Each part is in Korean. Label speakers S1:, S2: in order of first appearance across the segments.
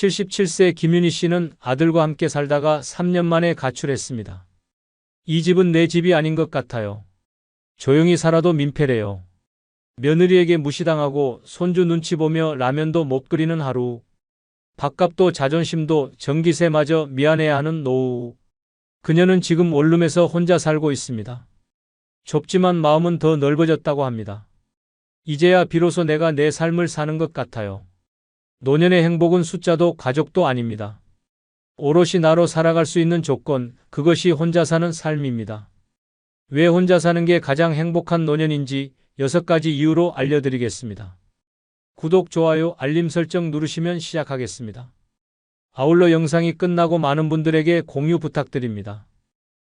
S1: 77세 김윤희 씨는 아들과 함께 살다가 3년 만에 가출했습니다. 이 집은 내 집이 아닌 것 같아요. 조용히 살아도 민폐래요. 며느리에게 무시당하고 손주 눈치 보며 라면도 못 끓이는 하루. 밥값도 자존심도 전기세마저 미안해하는 노후. 그녀는 지금 원룸에서 혼자 살고 있습니다. 좁지만 마음은 더 넓어졌다고 합니다. 이제야 비로소 내가 내 삶을 사는 것 같아요. 노년의 행복은 숫자도 가족도 아닙니다. 오롯이 나로 살아갈 수 있는 조건, 그것이 혼자 사는 삶입니다. 왜 혼자 사는 게 가장 행복한 노년인지 6가지 이유로 알려드리겠습니다. 구독, 좋아요, 알림 설정 누르시면 시작하겠습니다. 아울러 영상이 끝나고 많은 분들에게 공유 부탁드립니다.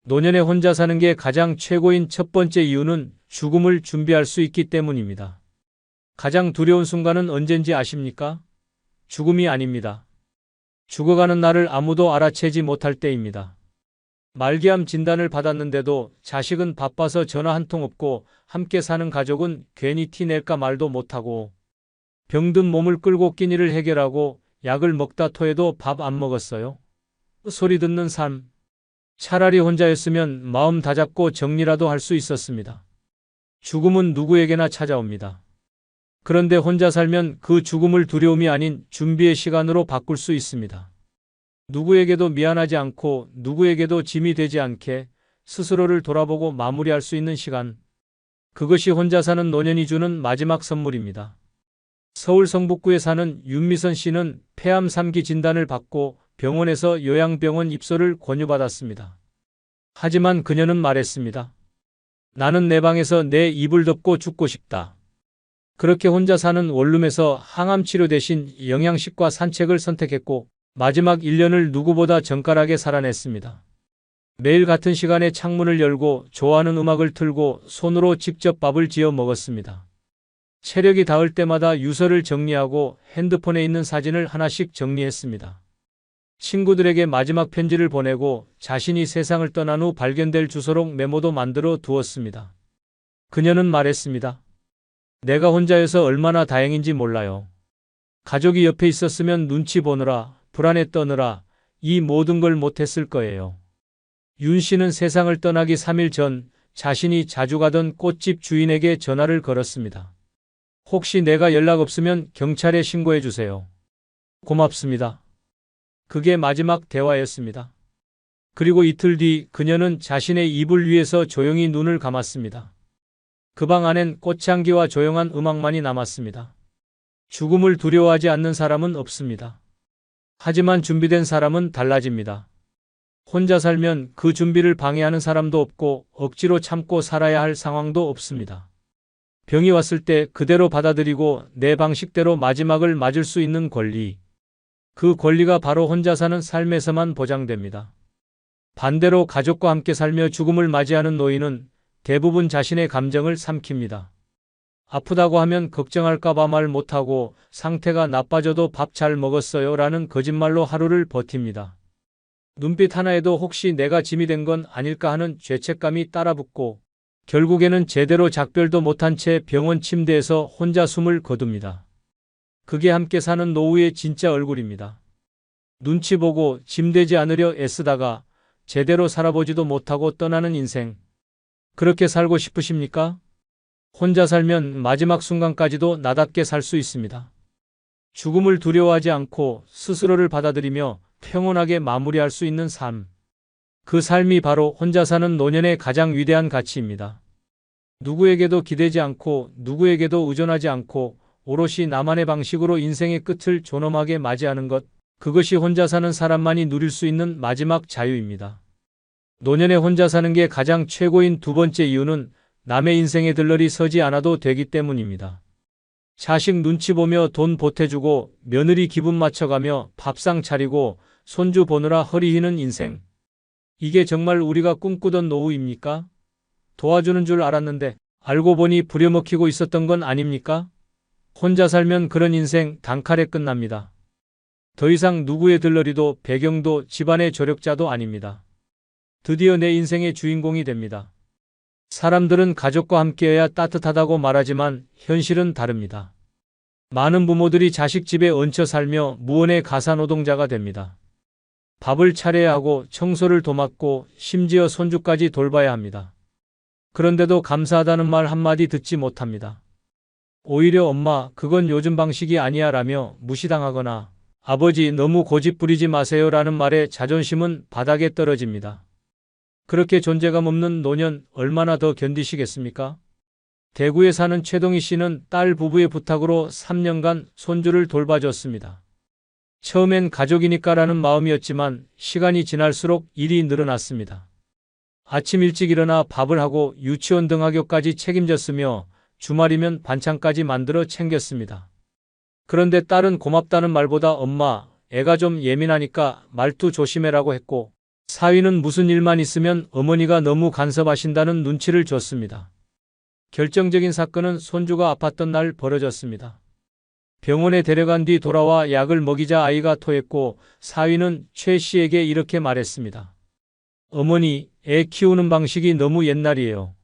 S1: 노년에 혼자 사는 게 가장 최고인 첫 번째 이유는 죽음을 준비할 수 있기 때문입니다. 가장 두려운 순간은 언젠지 아십니까? 죽음이 아닙니다. 죽어가는 나를 아무도 알아채지 못할 때입니다. 말기암 진단을 받았는데도 자식은 바빠서 전화 한 통 없고 함께 사는 가족은 괜히 티 낼까 말도 못하고 병든 몸을 끌고 끼니를 해결하고 약을 먹다 토해도 밥 안 먹었어요. 소리 듣는 삶. 차라리 혼자였으면 마음 다잡고 정리라도 할 수 있었습니다. 죽음은 누구에게나 찾아옵니다. 그런데 혼자 살면 그 죽음을 두려움이 아닌 준비의 시간으로 바꿀 수 있습니다. 누구에게도 미안하지 않고 누구에게도 짐이 되지 않게 스스로를 돌아보고 마무리할 수 있는 시간. 그것이 혼자 사는 노년이 주는 마지막 선물입니다. 서울 성북구에 사는 윤미선 씨는 폐암 3기 진단을 받고 병원에서 요양병원 입소를 권유받았습니다. 하지만 그녀는 말했습니다. 나는 내 방에서 내 이불 덮고 죽고 싶다. 그렇게 혼자 사는 원룸에서 항암 치료 대신 영양식과 산책을 선택했고 마지막 1년을 누구보다 정갈하게 살아냈습니다. 매일 같은 시간에 창문을 열고 좋아하는 음악을 틀고 손으로 직접 밥을 지어 먹었습니다. 체력이 닿을 때마다 유서를 정리하고 핸드폰에 있는 사진을 하나씩 정리했습니다. 친구들에게 마지막 편지를 보내고 자신이 세상을 떠난 후 발견될 주소록 메모도 만들어 두었습니다. 그녀는 말했습니다. 내가 혼자여서 얼마나 다행인지 몰라요. 가족이 옆에 있었으면 눈치 보느라, 불안에 떠느라 이 모든 걸 못했을 거예요. 윤 씨는 세상을 떠나기 3일 전 자신이 자주 가던 꽃집 주인에게 전화를 걸었습니다. 혹시 내가 연락 없으면 경찰에 신고해 주세요. 고맙습니다. 그게 마지막 대화였습니다. 그리고 이틀 뒤 그녀는 자신의 이불 위에서 조용히 눈을 감았습니다. 그 방 안엔 꽃향기와 조용한 음악만이 남았습니다. 죽음을 두려워하지 않는 사람은 없습니다. 하지만 준비된 사람은 달라집니다. 혼자 살면 그 준비를 방해하는 사람도 없고 억지로 참고 살아야 할 상황도 없습니다. 병이 왔을 때 그대로 받아들이고 내 방식대로 마지막을 맞을 수 있는 권리. 그 권리가 바로 혼자 사는 삶에서만 보장됩니다. 반대로 가족과 함께 살며 죽음을 맞이하는 노인은 대부분 자신의 감정을 삼킵니다. 아프다고 하면 걱정할까봐 말 못하고 상태가 나빠져도 밥 잘 먹었어요 라는 거짓말로 하루를 버팁니다. 눈빛 하나에도 혹시 내가 짐이 된 건 아닐까 하는 죄책감이 따라붙고 결국에는 제대로 작별도 못한 채 병원 침대에서 혼자 숨을 거둡니다. 그게 함께 사는 노후의 진짜 얼굴입니다. 눈치 보고 짐되지 않으려 애쓰다가 제대로 살아보지도 못하고 떠나는 인생. 그렇게 살고 싶으십니까? 혼자 살면 마지막 순간까지도 나답게 살 수 있습니다. 죽음을 두려워하지 않고 스스로를 받아들이며 평온하게 마무리할 수 있는 삶. 그 삶이 바로 혼자 사는 노년의 가장 위대한 가치입니다. 누구에게도 기대지 않고 누구에게도 의존하지 않고 오롯이 나만의 방식으로 인생의 끝을 존엄하게 맞이하는 것. 그것이 혼자 사는 사람만이 누릴 수 있는 마지막 자유입니다. 노년에 혼자 사는 게 가장 최고인 두 번째 이유는 남의 인생에 들러리 서지 않아도 되기 때문입니다. 자식 눈치 보며 돈 보태주고 며느리 기분 맞춰가며 밥상 차리고 손주 보느라 허리 휘는 인생. 이게 정말 우리가 꿈꾸던 노후입니까? 도와주는 줄 알았는데 알고 보니 부려먹히고 있었던 건 아닙니까? 혼자 살면 그런 인생 단칼에 끝납니다. 더 이상 누구의 들러리도 배경도 집안의 조력자도 아닙니다. 드디어 내 인생의 주인공이 됩니다. 사람들은 가족과 함께해야 따뜻하다고 말하지만 현실은 다릅니다. 많은 부모들이 자식 집에 얹혀 살며 무언의 가사노동자가 됩니다. 밥을 차려야 하고 청소를 도맡고 심지어 손주까지 돌봐야 합니다. 그런데도 감사하다는 말 한마디 듣지 못합니다. 오히려 엄마, 그건 요즘 방식이 아니야 라며 무시당하거나 아버지, 너무 고집 부리지 마세요 라는 말에 자존심은 바닥에 떨어집니다. 그렇게 존재감 없는 노년 얼마나 더 견디시겠습니까? 대구에 사는 최동희 씨는 딸 부부의 부탁으로 3년간 손주를 돌봐줬습니다. 처음엔 가족이니까라는 마음이었지만 시간이 지날수록 일이 늘어났습니다. 아침 일찍 일어나 밥을 하고 유치원 등하교까지 책임졌으며 주말이면 반찬까지 만들어 챙겼습니다. 그런데 딸은 고맙다는 말보다 엄마, 애가 좀 예민하니까 말투 조심해라고 했고, 사위는 무슨 일만 있으면 어머니가 너무 간섭하신다는 눈치를 줬습니다. 결정적인 사건은 손주가 아팠던 날 벌어졌습니다. 병원에 데려간 뒤 돌아와 약을 먹이자 아이가 토했고 사위는 최 씨에게 이렇게 말했습니다. 어머니, 애 키우는 방식이 너무 옛날이에요.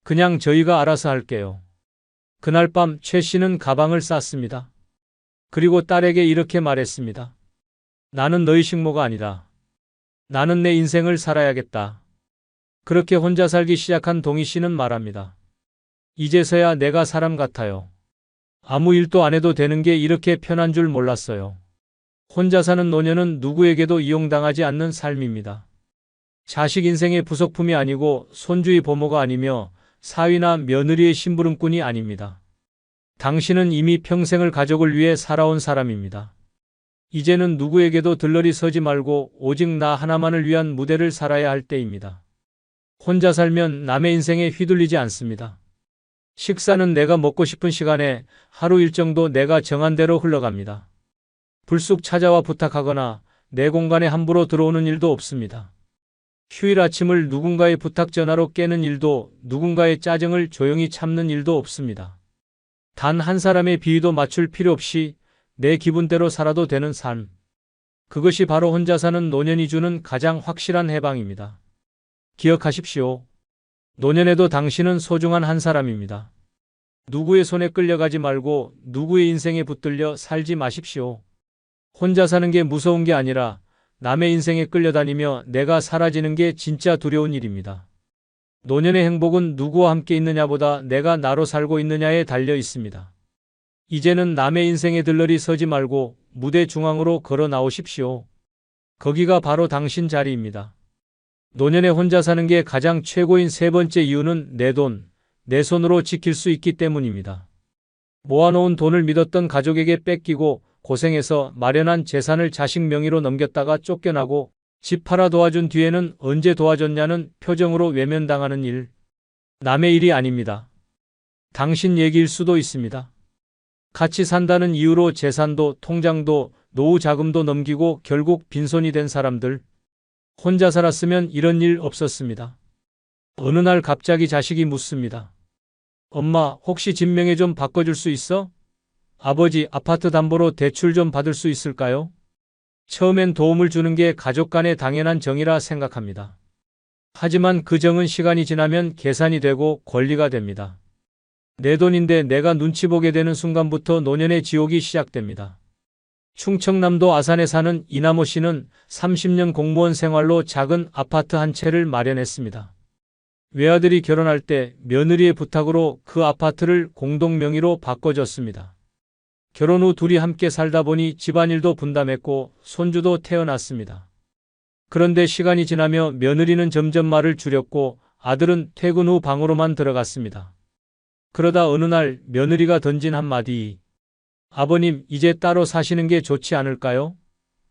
S1: 그냥 저희가 알아서 할게요. 그날 밤 최 씨는 가방을 쌌습니다. 그리고 딸에게 이렇게 말했습니다. 나는 너희 식모가 아니다. 나는 내 인생을 살아야겠다. 그렇게 혼자 살기 시작한 동희 씨는 말합니다. 이제서야 내가 사람 같아요. 아무 일도 안 해도 되는 게 이렇게 편한 줄 몰랐어요. 혼자 사는 노년은 누구에게도 이용당하지 않는 삶입니다. 자식 인생의 부속품이 아니고 손주의 보모가 아니며 사위나 며느리의 심부름꾼이 아닙니다. 당신은 이미 평생을 가족을 위해 살아온 사람입니다. 이제는 누구에게도 들러리 서지 말고 오직 나 하나만을 위한 무대를 살아야 할 때입니다. 혼자 살면 남의 인생에 휘둘리지 않습니다. 식사는 내가 먹고 싶은 시간에 하루 일정도 내가 정한 대로 흘러갑니다. 불쑥 찾아와 부탁하거나 내 공간에 함부로 들어오는 일도 없습니다. 휴일 아침을 누군가의 부탁 전화로 깨는 일도 누군가의 짜증을 조용히 참는 일도 없습니다. 단 한 사람의 비위도 맞출 필요 없이 내 기분대로 살아도 되는 삶. 그것이 바로 혼자 사는 노년이 주는 가장 확실한 해방입니다. 기억하십시오. 노년에도 당신은 소중한 한 사람입니다. 누구의 손에 끌려가지 말고 누구의 인생에 붙들려 살지 마십시오. 혼자 사는 게 무서운 게 아니라 남의 인생에 끌려다니며 내가 사라지는 게 진짜 두려운 일입니다. 노년의 행복은 누구와 함께 있느냐보다 내가 나로 살고 있느냐에 달려 있습니다. 이제는 남의 인생에 들러리 서지 말고 무대 중앙으로 걸어 나오십시오. 거기가 바로 당신 자리입니다. 노년에 혼자 사는 게 가장 최고인 세 번째 이유는 내 돈, 내 손으로 지킬 수 있기 때문입니다. 모아놓은 돈을 믿었던 가족에게 뺏기고 고생해서 마련한 재산을 자식 명의로 넘겼다가 쫓겨나고 집 팔아 도와준 뒤에는 언제 도와줬냐는 표정으로 외면당하는 일. 남의 일이 아닙니다. 당신 얘기일 수도 있습니다. 같이 산다는 이유로 재산도 통장도 노후 자금도 넘기고 결국 빈손이 된 사람들. 혼자 살았으면 이런 일 없었습니다. 어느 날 갑자기 자식이 묻습니다. 엄마, 혹시 집 명의 좀 바꿔줄 수 있어? 아버지, 아파트 담보로 대출 좀 받을 수 있을까요? 처음엔 도움을 주는 게 가족 간의 당연한 정이라 생각합니다. 하지만 그 정은 시간이 지나면 계산이 되고 권리가 됩니다. 내 돈인데 내가 눈치 보게 되는 순간부터 노년의 지옥이 시작됩니다. 충청남도 아산에 사는 이남호 씨는 30년 공무원 생활로 작은 아파트 한 채를 마련했습니다. 외아들이 결혼할 때 며느리의 부탁으로 그 아파트를 공동 명의로 바꿔줬습니다. 결혼 후 둘이 함께 살다 보니 집안일도 분담했고 손주도 태어났습니다. 그런데 시간이 지나며 며느리는 점점 말을 줄였고 아들은 퇴근 후 방으로만 들어갔습니다. 그러다 어느 날 며느리가 던진 한마디. 아버님, 이제 따로 사시는 게 좋지 않을까요?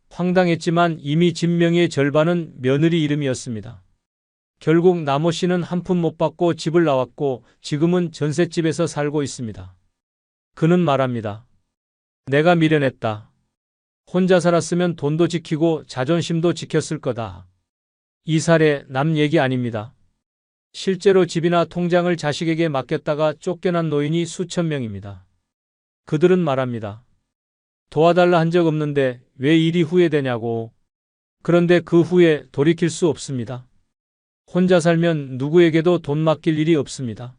S1: 황당했지만 이미 집 명의의 절반은 며느리 이름이었습니다. 결국 남호 씨는 한 푼 못 받고 집을 나왔고 지금은 전셋집에서 살고 있습니다. 그는 말합니다. 내가 미련했다. 혼자 살았으면 돈도 지키고 자존심도 지켰을 거다. 이 사례 남 얘기 아닙니다. 실제로 집이나 통장을 자식에게 맡겼다가 쫓겨난 노인이 수천 명입니다. 그들은 말합니다. 도와달라 한 적 없는데 왜 일이 후회되냐고. 그런데 그 후에 돌이킬 수 없습니다. 혼자 살면 누구에게도 돈 맡길 일이 없습니다.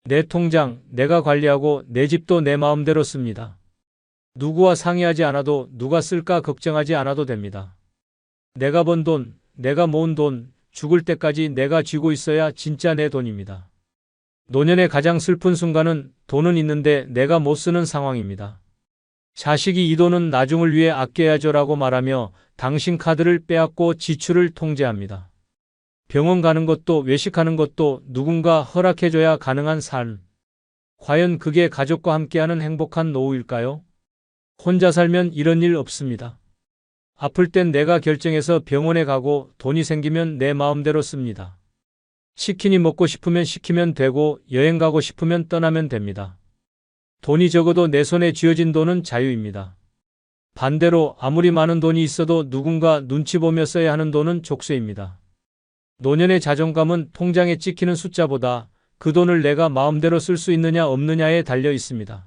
S1: 내 통장 내가 관리하고 내 집도 내 마음대로 씁니다. 누구와 상의하지 않아도 누가 쓸까 걱정하지 않아도 됩니다. 내가 번 돈, 내가 모은 돈, 죽을 때까지 내가 쥐고 있어야 진짜 내 돈입니다. 노년의 가장 슬픈 순간은 돈은 있는데 내가 못 쓰는 상황입니다. 자식이 이 돈은 나중을 위해 아껴야죠라고 말하며 당신 카드를 빼앗고 지출을 통제합니다. 병원 가는 것도 외식하는 것도 누군가 허락해줘야 가능한 삶. 과연 그게 가족과 함께하는 행복한 노후일까요? 혼자 살면 이런 일 없습니다. 아플 땐 내가 결정해서 병원에 가고 돈이 생기면 내 마음대로 씁니다. 치킨이 먹고 싶으면 시키면 되고 여행 가고 싶으면 떠나면 됩니다. 돈이 적어도 내 손에 쥐어진 돈은 자유입니다. 반대로 아무리 많은 돈이 있어도 누군가 눈치 보며 써야 하는 돈은 족쇄입니다. 노년의 자존감은 통장에 찍히는 숫자보다 그 돈을 내가 마음대로 쓸 수 있느냐 없느냐에 달려 있습니다.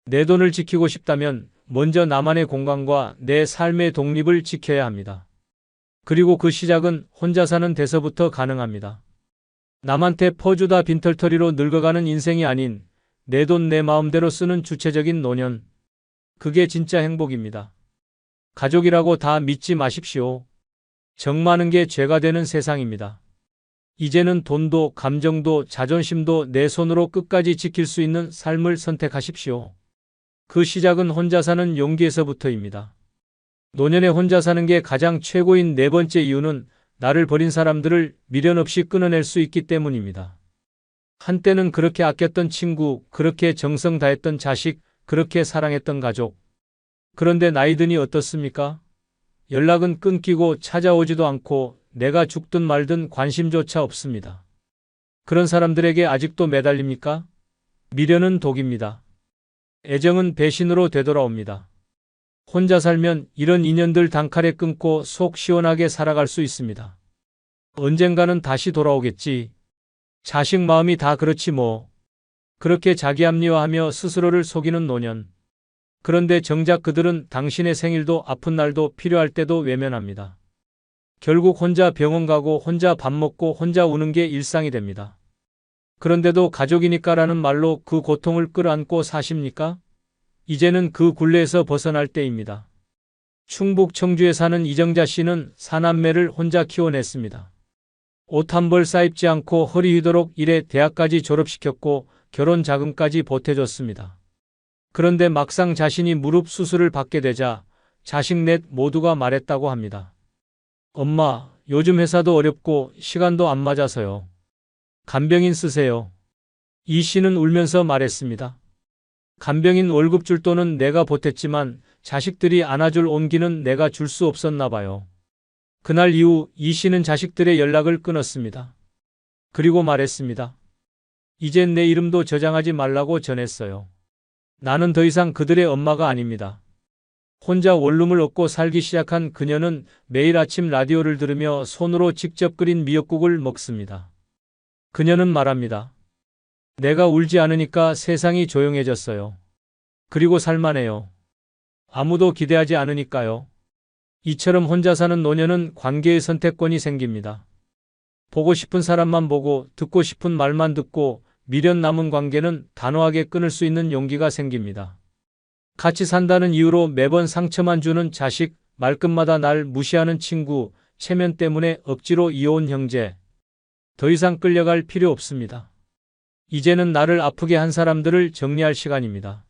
S1: 내 돈을 지키고 싶다면 먼저 나만의 공간과 내 삶의 독립을 지켜야 합니다. 그리고 그 시작은 혼자 사는 데서부터 가능합니다. 남한테 퍼주다 빈털터리로 늙어가는 인생이 아닌 내 돈 내 마음대로 쓰는 주체적인 노년. 그게 진짜 행복입니다. 가족이라고 다 믿지 마십시오. 정 많은 게 죄가 되는 세상입니다. 이제는 돈도 감정도 자존심도 내 손으로 끝까지 지킬 수 있는 삶을 선택하십시오. 그 시작은 혼자 사는 용기에서부터입니다. 노년에 혼자 사는 게 가장 최고인 네 번째 이유는 나를 버린 사람들을 미련 없이 끊어낼 수 있기 때문입니다. 한때는 그렇게 아꼈던 친구, 그렇게 정성 다했던 자식, 그렇게 사랑했던 가족. 그런데 나이 드니 어떻습니까? 연락은 끊기고 찾아오지도 않고 내가 죽든 말든 관심조차 없습니다. 그런 사람들에게 아직도 매달립니까? 미련은 독입니다. 애정은 배신으로 되돌아옵니다. 혼자 살면 이런 인연들 단칼에 끊고 속 시원하게 살아갈 수 있습니다. 언젠가는 다시 돌아오겠지. 자식 마음이 다 그렇지 뭐. 그렇게 자기 합리화하며 스스로를 속이는 노년. 그런데 정작 그들은 당신의 생일도 아픈 날도 필요할 때도 외면합니다. 결국 혼자 병원 가고 혼자 밥 먹고 혼자 우는 게 일상이 됩니다. 그런데도 가족이니까라는 말로 그 고통을 끌어안고 사십니까? 이제는 그 굴레에서 벗어날 때입니다. 충북 청주에 사는 이정자 씨는 사남매를 혼자 키워냈습니다. 옷 한 벌 싸입지 않고 허리 휘도록 일해 대학까지 졸업시켰고 결혼 자금까지 보태줬습니다. 그런데 막상 자신이 무릎 수술을 받게 되자 자식 넷 모두가 말했다고 합니다. 엄마, 요즘 회사도 어렵고 시간도 안 맞아서요. 간병인 쓰세요. 이 씨는 울면서 말했습니다. 간병인 월급 줄 돈은 내가 보탰지만 자식들이 안아줄 온기는 내가 줄 수 없었나 봐요. 그날 이후 이 씨는 자식들의 연락을 끊었습니다. 그리고 말했습니다. 이젠 내 이름도 저장하지 말라고 전했어요. 나는 더 이상 그들의 엄마가 아닙니다. 혼자 원룸을 얻고 살기 시작한 그녀는 매일 아침 라디오를 들으며 손으로 직접 끓인 미역국을 먹습니다. 그녀는 말합니다. 내가 울지 않으니까 세상이 조용해졌어요. 그리고 살만해요. 아무도 기대하지 않으니까요. 이처럼 혼자 사는 노년은 관계의 선택권이 생깁니다. 보고 싶은 사람만 보고 듣고 싶은 말만 듣고 미련 남은 관계는 단호하게 끊을 수 있는 용기가 생깁니다. 같이 산다는 이유로 매번 상처만 주는 자식, 말끝마다 날 무시하는 친구, 체면 때문에 억지로 이어온 형제. 더 이상 끌려갈 필요 없습니다. 이제는 나를 아프게 한 사람들을 정리할 시간입니다.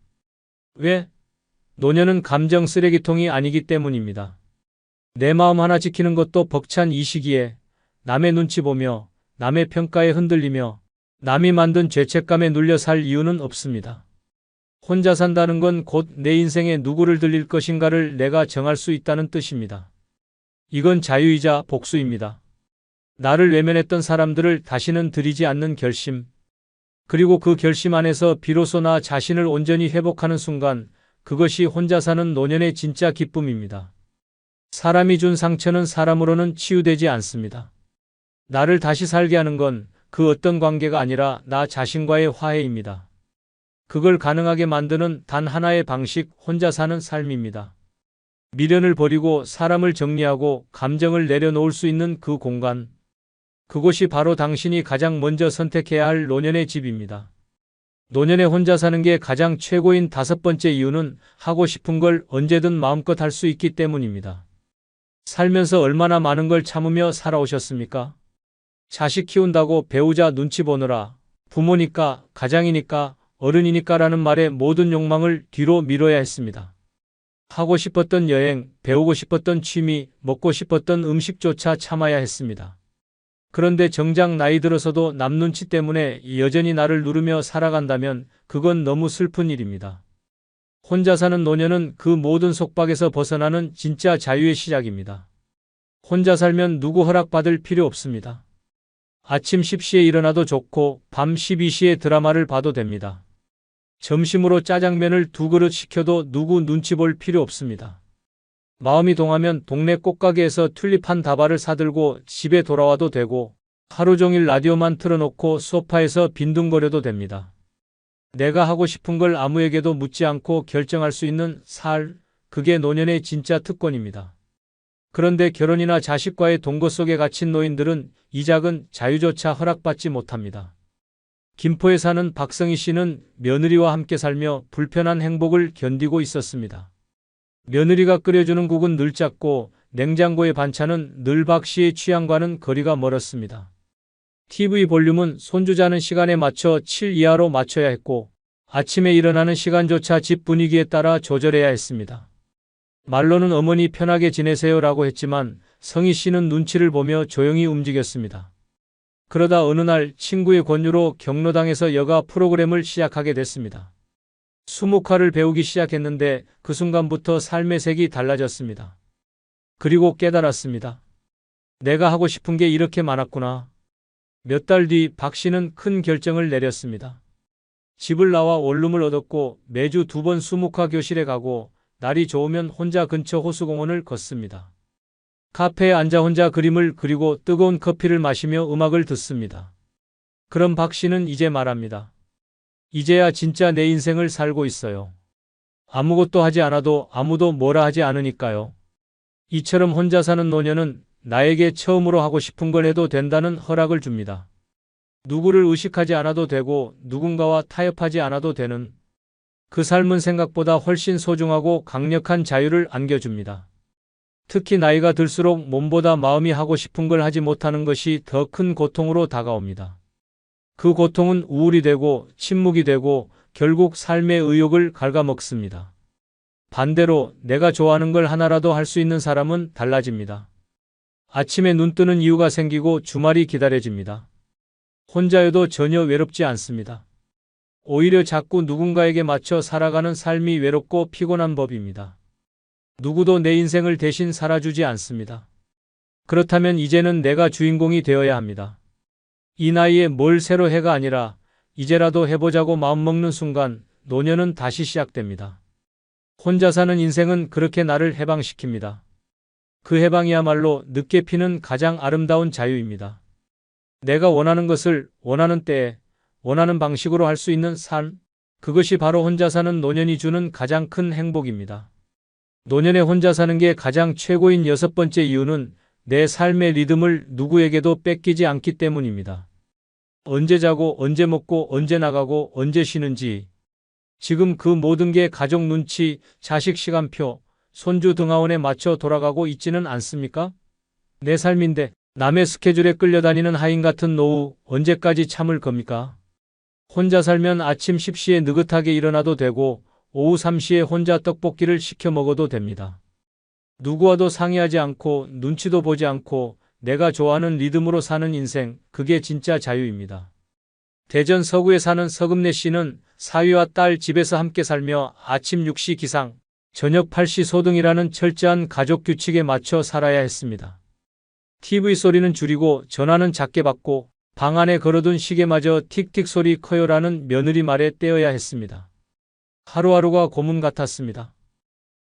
S1: 왜? 노년은 감정 쓰레기통이 아니기 때문입니다. 내 마음 하나 지키는 것도 벅찬 이 시기에 남의 눈치 보며 남의 평가에 흔들리며 남이 만든 죄책감에 눌려 살 이유는 없습니다. 혼자 산다는 건 곧 내 인생에 누구를 들릴 것인가를 내가 정할 수 있다는 뜻입니다. 이건 자유이자 복수입니다. 나를 외면했던 사람들을 다시는 들이지 않는 결심. 그리고 그 결심 안에서 비로소 나 자신을 온전히 회복하는 순간 그것이 혼자 사는 노년의 진짜 기쁨입니다. 사람이 준 상처는 사람으로는 치유되지 않습니다. 나를 다시 살게 하는 건 그 어떤 관계가 아니라 나 자신과의 화해입니다. 그걸 가능하게 만드는 단 하나의 방식, 혼자 사는 삶입니다. 미련을 버리고 사람을 정리하고 감정을 내려놓을 수 있는 그 공간. 그곳이 바로 당신이 가장 먼저 선택해야 할 노년의 집입니다. 노년에 혼자 사는 게 가장 최고인 5번째 이유는 하고 싶은 걸 언제든 마음껏 할 수 있기 때문입니다. 살면서 얼마나 많은 걸 참으며 살아오셨습니까? 자식 키운다고 배우자 눈치 보느라, 부모니까, 가장이니까, 어른이니까라는 말에 모든 욕망을 뒤로 미뤄야 했습니다. 하고 싶었던 여행, 배우고 싶었던 취미, 먹고 싶었던 음식조차 참아야 했습니다. 그런데 정작 나이 들어서도 남 눈치 때문에 여전히 나를 누르며 살아간다면 그건 너무 슬픈 일입니다. 혼자 사는 노년은 그 모든 속박에서 벗어나는 진짜 자유의 시작입니다. 혼자 살면 누구 허락받을 필요 없습니다. 아침 10시에 일어나도 좋고 밤 12시에 드라마를 봐도 됩니다. 점심으로 짜장면을 2그릇 시켜도 누구 눈치 볼 필요 없습니다. 마음이 동하면 동네 꽃가게에서 튤립 한 다발을 사들고 집에 돌아와도 되고 하루 종일 라디오만 틀어놓고 소파에서 빈둥거려도 됩니다. 내가 하고 싶은 걸 아무에게도 묻지 않고 결정할 수 있는 그게 노년의 진짜 특권입니다. 그런데 결혼이나 자식과의 동거 속에 갇힌 노인들은 이 작은 자유조차 허락받지 못합니다. 김포에 사는 박성희 씨는 며느리와 함께 살며 불편한 행복을 견디고 있었습니다. 며느리가 끓여주는 국은 늘 짰고 냉장고의 반찬은 늘 박 씨의 취향과는 거리가 멀었습니다. TV 볼륨은 손주 자는 시간에 맞춰 7 이하로 맞춰야 했고 아침에 일어나는 시간조차 집 분위기에 따라 조절해야 했습니다. 말로는 어머니 편하게 지내세요라고 했지만 성희 씨는 눈치를 보며 조용히 움직였습니다. 그러다 어느 날 친구의 권유로 경로당에서 여가 프로그램을 시작하게 됐습니다. 수묵화를 배우기 시작했는데 그 순간부터 삶의 색이 달라졌습니다. 그리고 깨달았습니다. 내가 하고 싶은 게 이렇게 많았구나. 몇 달 뒤 박 씨는 큰 결정을 내렸습니다. 집을 나와 원룸을 얻었고 매주 2번 수묵화 교실에 가고 날이 좋으면 혼자 근처 호수공원을 걷습니다. 카페에 앉아 혼자 그림을 그리고 뜨거운 커피를 마시며 음악을 듣습니다. 그럼 박 씨는 이제 말합니다. 이제야 진짜 내 인생을 살고 있어요. 아무것도 하지 않아도 아무도 뭐라 하지 않으니까요. 이처럼 혼자 사는 노년은 나에게 처음으로 하고 싶은 걸 해도 된다는 허락을 줍니다. 누구를 의식하지 않아도 되고 누군가와 타협하지 않아도 되는 그 삶은 생각보다 훨씬 소중하고 강력한 자유를 안겨줍니다. 특히 나이가 들수록 몸보다 마음이 하고 싶은 걸 하지 못하는 것이 더 큰 고통으로 다가옵니다. 그 고통은 우울이 되고 침묵이 되고 결국 삶의 의욕을 갉아먹습니다. 반대로 내가 좋아하는 걸 하나라도 할 수 있는 사람은 달라집니다. 아침에 눈 뜨는 이유가 생기고 주말이 기다려집니다. 혼자여도 전혀 외롭지 않습니다. 오히려 자꾸 누군가에게 맞춰 살아가는 삶이 외롭고 피곤한 법입니다. 누구도 내 인생을 대신 살아주지 않습니다. 그렇다면 이제는 내가 주인공이 되어야 합니다. 이 나이에 뭘 새로 해가 아니라 이제라도 해보자고 마음먹는 순간 노년은 다시 시작됩니다. 혼자 사는 인생은 그렇게 나를 해방시킵니다. 그 해방이야말로 늦게 피는 가장 아름다운 자유입니다. 내가 원하는 것을 원하는 때에 원하는 방식으로 할 수 있는 삶, 그것이 바로 혼자 사는 노년이 주는 가장 큰 행복입니다. 노년에 혼자 사는 게 가장 최고인 6번째 이유는 내 삶의 리듬을 누구에게도 뺏기지 않기 때문입니다. 언제 자고 언제 먹고 언제 나가고 언제 쉬는지, 지금 그 모든 게 가족 눈치, 자식 시간표, 손주 등하원에 맞춰 돌아가고 있지는 않습니까? 내 삶인데 남의 스케줄에 끌려다니는 하인 같은 노후 언제까지 참을 겁니까? 혼자 살면 아침 10시에 느긋하게 일어나도 되고 오후 3시에 혼자 떡볶이를 시켜 먹어도 됩니다. 누구와도 상의하지 않고 눈치도 보지 않고 내가 좋아하는 리듬으로 사는 인생, 그게 진짜 자유입니다. 대전 서구에 사는 서금래 씨는 사위와 딸 집에서 함께 살며 아침 6시 기상, 저녁 8시 소등이라는 철저한 가족 규칙에 맞춰 살아야 했습니다. TV 소리는 줄이고 전화는 작게 받고 방 안에 걸어둔 시계마저 틱틱 소리 커요라는 며느리 말에 떼어야 했습니다. 하루하루가 고문 같았습니다.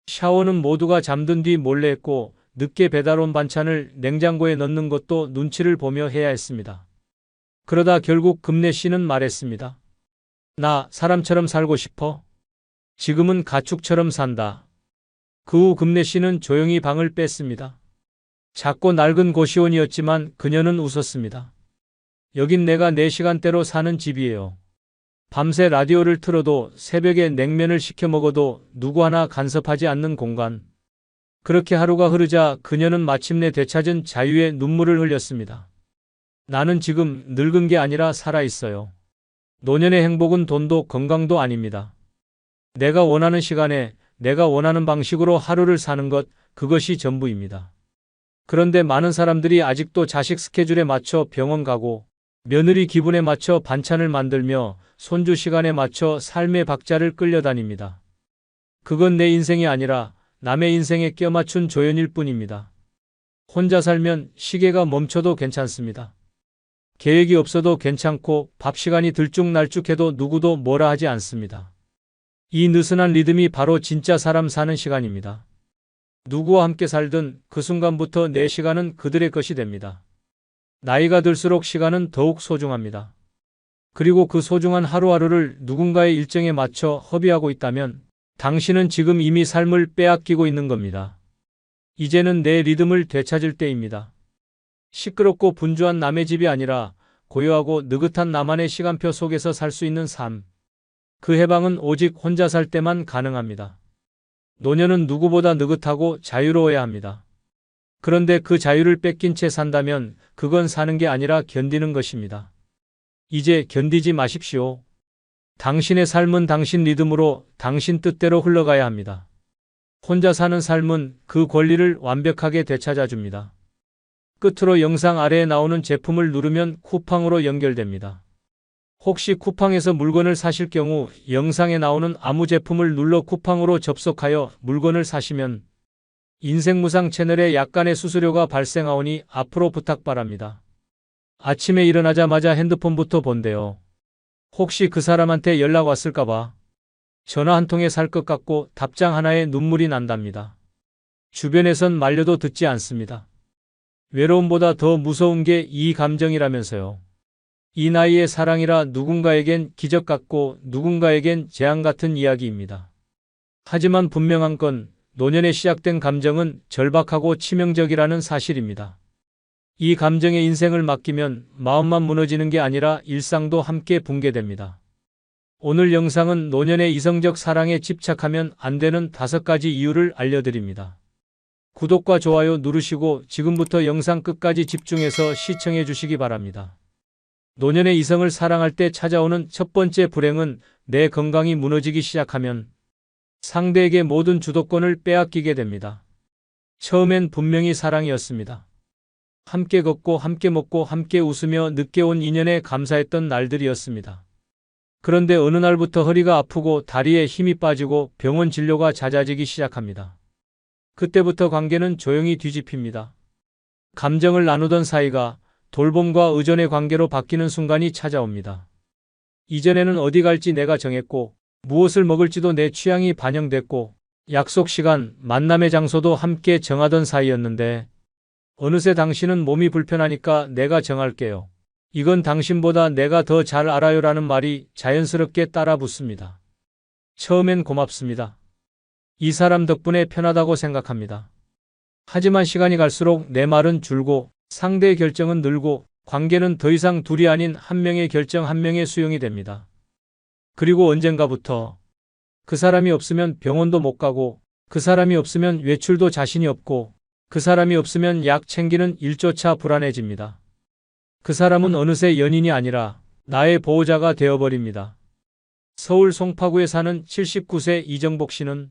S1: 샤워는 모두가 잠든 뒤 몰래 했고 늦게 배달 온 반찬을 냉장고에 넣는 것도 눈치를 보며 해야 했습니다. 그러다 결국 금래 씨는 말했습니다. 나 사람처럼 살고 싶어. 지금은 가축처럼 산다. 그 후 금래 씨는 조용히 방을 뺐습니다. 작고 낡은 고시원이었지만 그녀는 웃었습니다. 여긴 내가 내 시간대로 사는 집이에요. 밤새 라디오를 틀어도 새벽에 냉면을 시켜 먹어도 누구 하나 간섭하지 않는 공간. 그렇게 하루가 흐르자 그녀는 마침내 되찾은 자유의 눈물을 흘렸습니다. 나는 지금 늙은 게 아니라 살아있어요. 노년의 행복은 돈도 건강도 아닙니다. 내가 원하는 시간에 내가 원하는 방식으로 하루를 사는 것, 그것이 전부입니다. 그런데 많은 사람들이 아직도 자식 스케줄에 맞춰 병원 가고 며느리 기분에 맞춰 반찬을 만들며 손주 시간에 맞춰 삶의 박자를 끌려다닙니다. 그건 내 인생이 아니라 남의 인생에 껴맞춘 조연일 뿐입니다. 혼자 살면 시계가 멈춰도 괜찮습니다. 계획이 없어도 괜찮고 밥 시간이 들쭉날쭉해도 누구도 뭐라 하지 않습니다. 이 느슨한 리듬이 바로 진짜 사람 사는 시간입니다. 누구와 함께 살든 그 순간부터 내 시간은 그들의 것이 됩니다. 나이가 들수록 시간은 더욱 소중합니다. 그리고 그 소중한 하루하루를 누군가의 일정에 맞춰 허비하고 있다면 당신은 지금 이미 삶을 빼앗기고 있는 겁니다. 이제는 내 리듬을 되찾을 때입니다. 시끄럽고 분주한 남의 집이 아니라 고요하고 느긋한 나만의 시간표 속에서 살 수 있는 삶. 그 해방은 오직 혼자 살 때만 가능합니다. 노년은 누구보다 느긋하고 자유로워야 합니다. 그런데 그 자유를 뺏긴 채 산다면 그건 사는 게 아니라 견디는 것입니다. 이제 견디지 마십시오. 당신의 삶은 당신 리듬으로 당신 뜻대로 흘러가야 합니다. 혼자 사는 삶은 그 권리를 완벽하게 되찾아 줍니다. 끝으로 영상 아래에 나오는 제품을 누르면 쿠팡으로 연결됩니다. 혹시 쿠팡에서 물건을 사실 경우 영상에 나오는 아무 제품을 눌러 쿠팡으로 접속하여 물건을 사시면 인생무상 채널에 약간의 수수료가 발생하오니 앞으로 부탁 바랍니다. 아침에 일어나자마자 핸드폰부터 본대요. 혹시 그 사람한테 연락 왔을까봐 전화 한 통에 살 것 같고 답장 하나에 눈물이 난답니다. 주변에선 말려도 듣지 않습니다. 외로움보다 더 무서운 게 이 감정이라면서요. 이 나이의 사랑이라 누군가에겐 기적 같고 누군가에겐 재앙 같은 이야기입니다. 하지만 분명한 건 노년에 시작된 감정은 절박하고 치명적이라는 사실입니다. 이 감정에 인생을 맡기면 마음만 무너지는 게 아니라 일상도 함께 붕괴됩니다. 오늘 영상은 노년의 이성적 사랑에 집착하면 안 되는 5가지 이유를 알려드립니다. 구독과 좋아요 누르시고 지금부터 영상 끝까지 집중해서 시청해 주시기 바랍니다. 노년의 이성을 사랑할 때 찾아오는 첫 번째 불행은 내 건강이 무너지기 시작하면 상대에게 모든 주도권을 빼앗기게 됩니다. 처음엔 분명히 사랑이었습니다. 함께 걷고 함께 먹고 함께 웃으며 늦게 온 인연에 감사했던 날들이었습니다. 그런데 어느 날부터 허리가 아프고 다리에 힘이 빠지고 병원 진료가 잦아지기 시작합니다. 그때부터 관계는 조용히 뒤집힙니다. 감정을 나누던 사이가 돌봄과 의존의 관계로 바뀌는 순간이 찾아옵니다. 이전에는 어디 갈지 내가 정했고 무엇을 먹을지도 내 취향이 반영됐고 약속 시간, 만남의 장소도 함께 정하던 사이였는데 어느새 당신은 몸이 불편하니까 내가 정할게요. 이건 당신보다 내가 더 잘 알아요라는 말이 자연스럽게 따라 붙습니다. 처음엔 고맙습니다. 이 사람 덕분에 편하다고 생각합니다. 하지만 시간이 갈수록 내 말은 줄고 상대의 결정은 늘고 관계는 더 이상 둘이 아닌 한 명의 결정 한 명의 수용이 됩니다. 그리고 언젠가부터 그 사람이 없으면 병원도 못 가고 그 사람이 없으면 외출도 자신이 없고 그 사람이 없으면 약 챙기는 일조차 불안해집니다. 그 사람은 어느새 연인이 아니라 나의 보호자가 되어버립니다. 서울 송파구에 사는 79세 이정복 씨는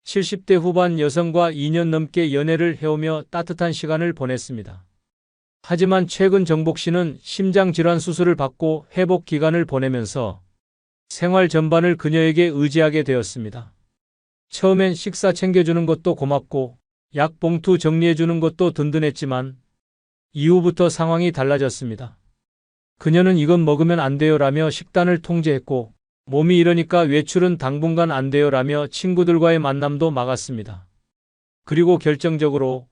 S1: 70대 후반 여성과 2년 넘게 연애를 해오며 따뜻한 시간을 보냈습니다. 하지만 최근 정복 씨는 심장질환 수술을 받고 회복 기간을 보내면서 생활 전반을 그녀에게 의지하게 되었습니다. 처음엔 식사 챙겨주는 것도 고맙고 약 봉투 정리해주는 것도 든든했지만 이후부터 상황이 달라졌습니다. 그녀는 이건 먹으면 안 돼요라며 식단을 통제했고 몸이 이러니까 외출은 당분간 안 돼요라며 친구들과의 만남도 막았습니다. 그리고 결정적으로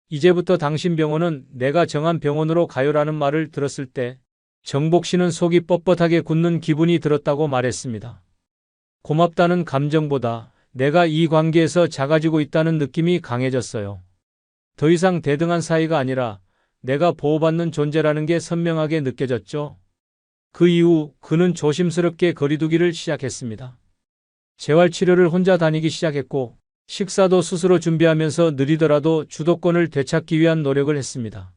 S1: 이제부터 당신 병원은 내가 정한 병원으로 가요라는 말을 들었을 때 정복 씨는 속이 뻣뻣하게 굳는 기분이 들었다고 말했습니다. 고맙다는 감정보다 내가 이 관계에서 작아지고 있다는 느낌이 강해졌어요. 더 이상 대등한 사이가 아니라 내가 보호받는 존재라는 게 선명하게 느껴졌죠. 그 이후 그는 조심스럽게 거리두기를 시작했습니다. 재활치료를 혼자 다니기 시작했고 식사도 스스로 준비하면서 느리더라도 주도권을 되찾기 위한 노력을 했습니다.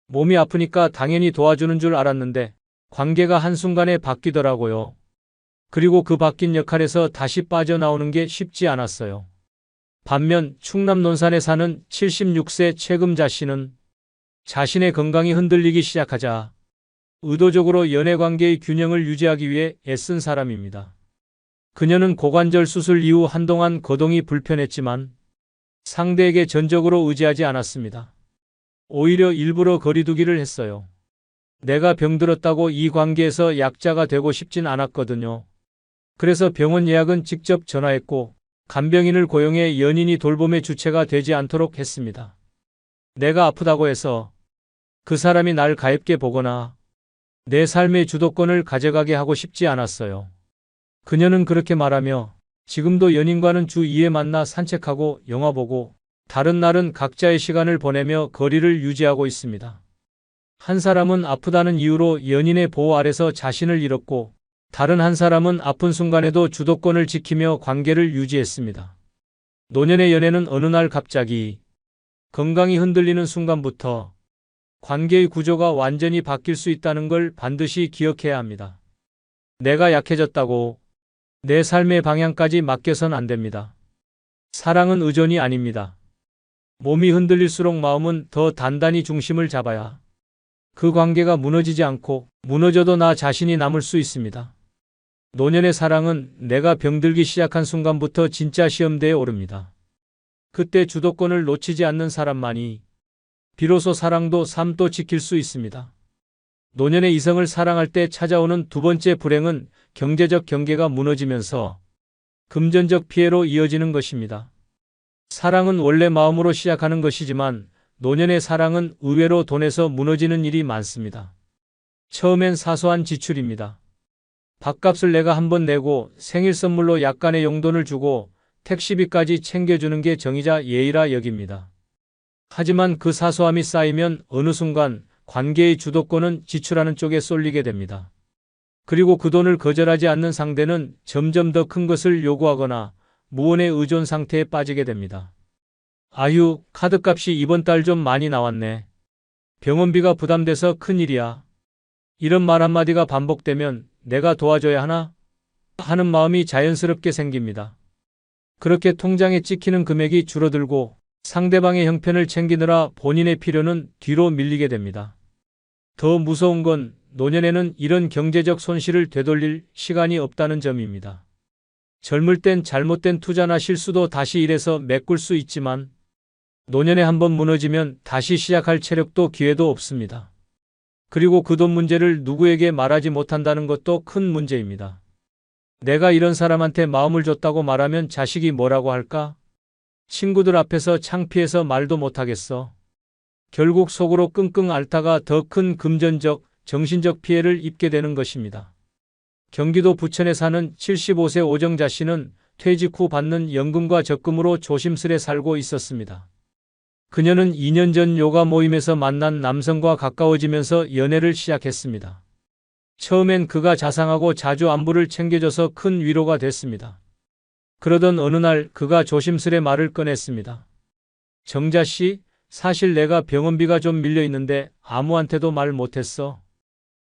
S1: 몸이 아프니까 당연히 도와주는 줄 알았는데 관계가 한순간에 바뀌더라고요. 그리고 그 바뀐 역할에서 다시 빠져나오는 게 쉽지 않았어요. 반면 충남 논산에 사는 76세 최금자 씨는 자신의 건강이 흔들리기 시작하자 의도적으로 연애관계의 균형을 유지하기 위해 애쓴 사람입니다. 그녀는 고관절 수술 이후 한동안 거동이 불편했지만 상대에게 전적으로 의지하지 않았습니다. 오히려 일부러 거리두기를 했어요. 내가 병들었다고 이 관계에서 약자가 되고 싶진 않았거든요. 그래서 병원 예약은 직접 전화했고 간병인을 고용해 연인이 돌봄의 주체가 되지 않도록 했습니다. 내가 아프다고 해서 그 사람이 날 가엾게 보거나 내 삶의 주도권을 가져가게 하고 싶지 않았어요. 그녀는 그렇게 말하며 지금도 연인과는 주 2회 만나 산책하고 영화 보고 다른 날은 각자의 시간을 보내며 거리를 유지하고 있습니다. 한 사람은 아프다는 이유로 연인의 보호 아래서 자신을 잃었고 다른 한 사람은 아픈 순간에도 주도권을 지키며 관계를 유지했습니다. 노년의 연애는 어느 날 갑자기 건강이 흔들리는 순간부터 관계의 구조가 완전히 바뀔 수 있다는 걸 반드시 기억해야 합니다. 내가 약해졌다고 내 삶의 방향까지 맡겨선 안 됩니다. 사랑은 의존이 아닙니다. 몸이 흔들릴수록 마음은 더 단단히 중심을 잡아야 그 관계가 무너지지 않고 무너져도 나 자신이 남을 수 있습니다. 노년의 사랑은 내가 병들기 시작한 순간부터 진짜 시험대에 오릅니다. 그때 주도권을 놓치지 않는 사람만이 비로소 사랑도 삶도 지킬 수 있습니다. 노년의 이성을 사랑할 때 찾아오는 두 번째 불행은 경제적 경계가 무너지면서 금전적 피해로 이어지는 것입니다. 사랑은 원래 마음으로 시작하는 것이지만 노년의 사랑은 의외로 돈에서 무너지는 일이 많습니다. 처음엔 사소한 지출입니다. 밥값을 내가 한번 내고 생일 선물로 약간의 용돈을 주고 택시비까지 챙겨주는 게 정의자 예의라 여깁니다. 하지만 그 사소함이 쌓이면 어느 순간 관계의 주도권은 지출하는 쪽에 쏠리게 됩니다. 그리고 그 돈을 거절하지 않는 상대는 점점 더 큰 것을 요구하거나 무언의 의존 상태에 빠지게 됩니다. 아유, 카드값이 이번 달 좀 많이 나왔네. 병원비가 부담돼서 큰일이야. 이런 말 한마디가 반복되면 내가 도와줘야 하나? 하는 마음이 자연스럽게 생깁니다. 그렇게 통장에 찍히는 금액이 줄어들고 상대방의 형편을 챙기느라 본인의 필요는 뒤로 밀리게 됩니다. 더 무서운 건 노년에는 이런 경제적 손실을 되돌릴 시간이 없다는 점입니다. 젊을 땐 잘못된 투자나 실수도 다시 일해서 메꿀 수 있지만 노년에 한번 무너지면 다시 시작할 체력도 기회도 없습니다. 그리고 그 돈 문제를 누구에게 말하지 못한다는 것도 큰 문제입니다. 내가 이런 사람한테 마음을 줬다고 말하면 자식이 뭐라고 할까? 친구들 앞에서 창피해서 말도 못하겠어. 결국 속으로 끙끙 앓다가 더 큰 금전적, 정신적 피해를 입게 되는 것입니다. 경기도 부천에 사는 75세 오정자 씨는 퇴직 후 받는 연금과 적금으로 조심스레 살고 있었습니다. 그녀는 2년 전 요가 모임에서 만난 남성과 가까워지면서 연애를 시작했습니다. 처음엔 그가 자상하고 자주 안부를 챙겨줘서 큰 위로가 됐습니다. 그러던 어느 날 그가 조심스레 말을 꺼냈습니다. 정자 씨, 사실 내가 병원비가 좀 밀려 있는데 아무한테도 말 못했어.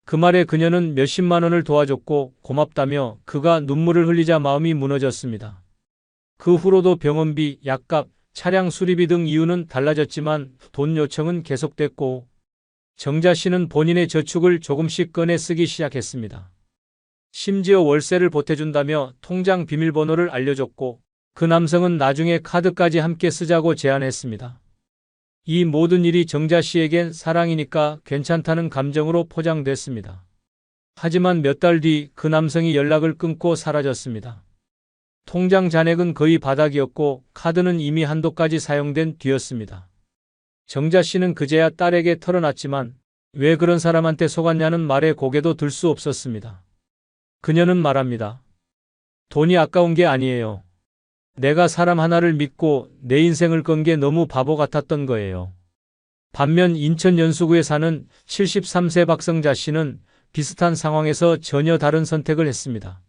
S1: 그 말에 그녀는 몇십만 원을 도와줬고 고맙다며 그가 눈물을 흘리자 마음이 무너졌습니다. 그 후로도 병원비, 약값, 차량 수리비 등 이유는 달라졌지만 돈 요청은 계속됐고 정자 씨는 본인의 저축을 조금씩 꺼내 쓰기 시작했습니다. 심지어 월세를 보태준다며 통장 비밀번호를 알려줬고 그 남성은 나중에 카드까지 함께 쓰자고 제안했습니다. 이 모든 일이 정자 씨에겐 사랑이니까 괜찮다는 감정으로 포장됐습니다. 하지만 몇 달 뒤 그 남성이 연락을 끊고 사라졌습니다. 통장 잔액은 거의 바닥이었고 카드는 이미 한도까지 사용된 뒤였습니다. 정자 씨는 그제야 딸에게 털어놨지만 왜 그런 사람한테 속았냐는 말에 고개도 들 수 없었습니다. 그녀는 말합니다. 돈이 아까운 게 아니에요. 내가 사람 하나를 믿고 내 인생을 건 게 너무 바보 같았던 거예요. 반면 인천 연수구에 사는 73세 박성자 씨는 비슷한 상황에서 전혀 다른 선택을 했습니다.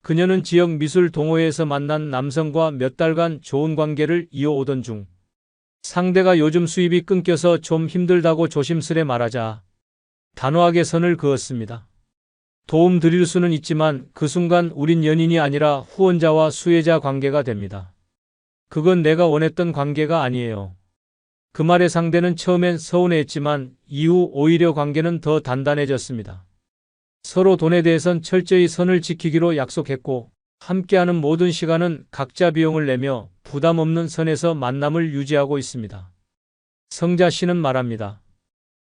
S1: 그녀는 지역 미술 동호회에서 만난 남성과 몇 달간 좋은 관계를 이어오던 중 상대가 요즘 수입이 끊겨서 좀 힘들다고 조심스레 말하자 단호하게 선을 그었습니다. 도움 드릴 수는 있지만 그 순간 우린 연인이 아니라 후원자와 수혜자 관계가 됩니다. 그건 내가 원했던 관계가 아니에요. 그 말에 상대는 처음엔 서운해했지만 이후 오히려 관계는 더 단단해졌습니다. 서로 돈에 대해선 철저히 선을 지키기로 약속했고 함께하는 모든 시간은 각자 비용을 내며 부담 없는 선에서 만남을 유지하고 있습니다. 성자 씨는 말합니다.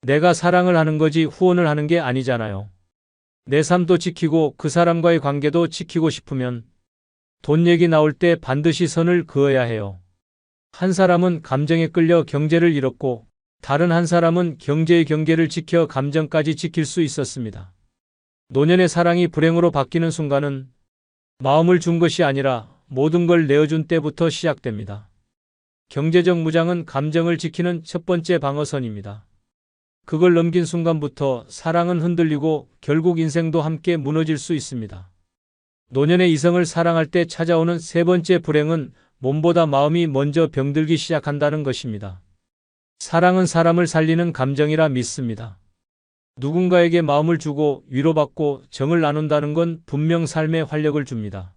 S1: 내가 사랑을 하는 거지 후원을 하는 게 아니잖아요. 내 삶도 지키고 그 사람과의 관계도 지키고 싶으면 돈 얘기 나올 때 반드시 선을 그어야 해요. 한 사람은 감정에 끌려 경제를 잃었고 다른 한 사람은 경제의 경계를 지켜 감정까지 지킬 수 있었습니다. 노년의 사랑이 불행으로 바뀌는 순간은 마음을 준 것이 아니라 모든 걸 내어준 때부터 시작됩니다. 경제적 무장은 감정을 지키는 첫 번째 방어선입니다. 그걸 넘긴 순간부터 사랑은 흔들리고 결국 인생도 함께 무너질 수 있습니다. 노년의 이성을 사랑할 때 찾아오는 세 번째 불행은 몸보다 마음이 먼저 병들기 시작한다는 것입니다. 사랑은 사람을 살리는 감정이라 믿습니다. 누군가에게 마음을 주고 위로받고 정을 나눈다는 건 분명 삶에 활력을 줍니다.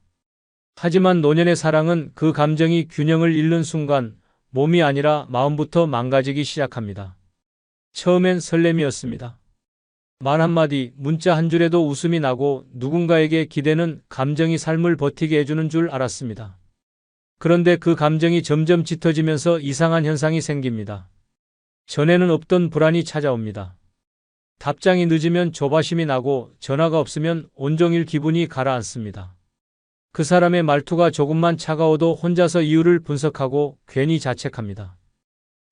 S1: 하지만 노년의 사랑은 그 감정이 균형을 잃는 순간 몸이 아니라 마음부터 망가지기 시작합니다. 처음엔 설렘이었습니다. 말 한마디, 문자 한 줄에도 웃음이 나고 누군가에게 기대는 감정이 삶을 버티게 해주는 줄 알았습니다. 그런데 그 감정이 점점 짙어지면서 이상한 현상이 생깁니다. 전에는 없던 불안이 찾아옵니다. 답장이 늦으면 조바심이 나고 전화가 없으면 온종일 기분이 가라앉습니다. 그 사람의 말투가 조금만 차가워도 혼자서 이유를 분석하고 괜히 자책합니다.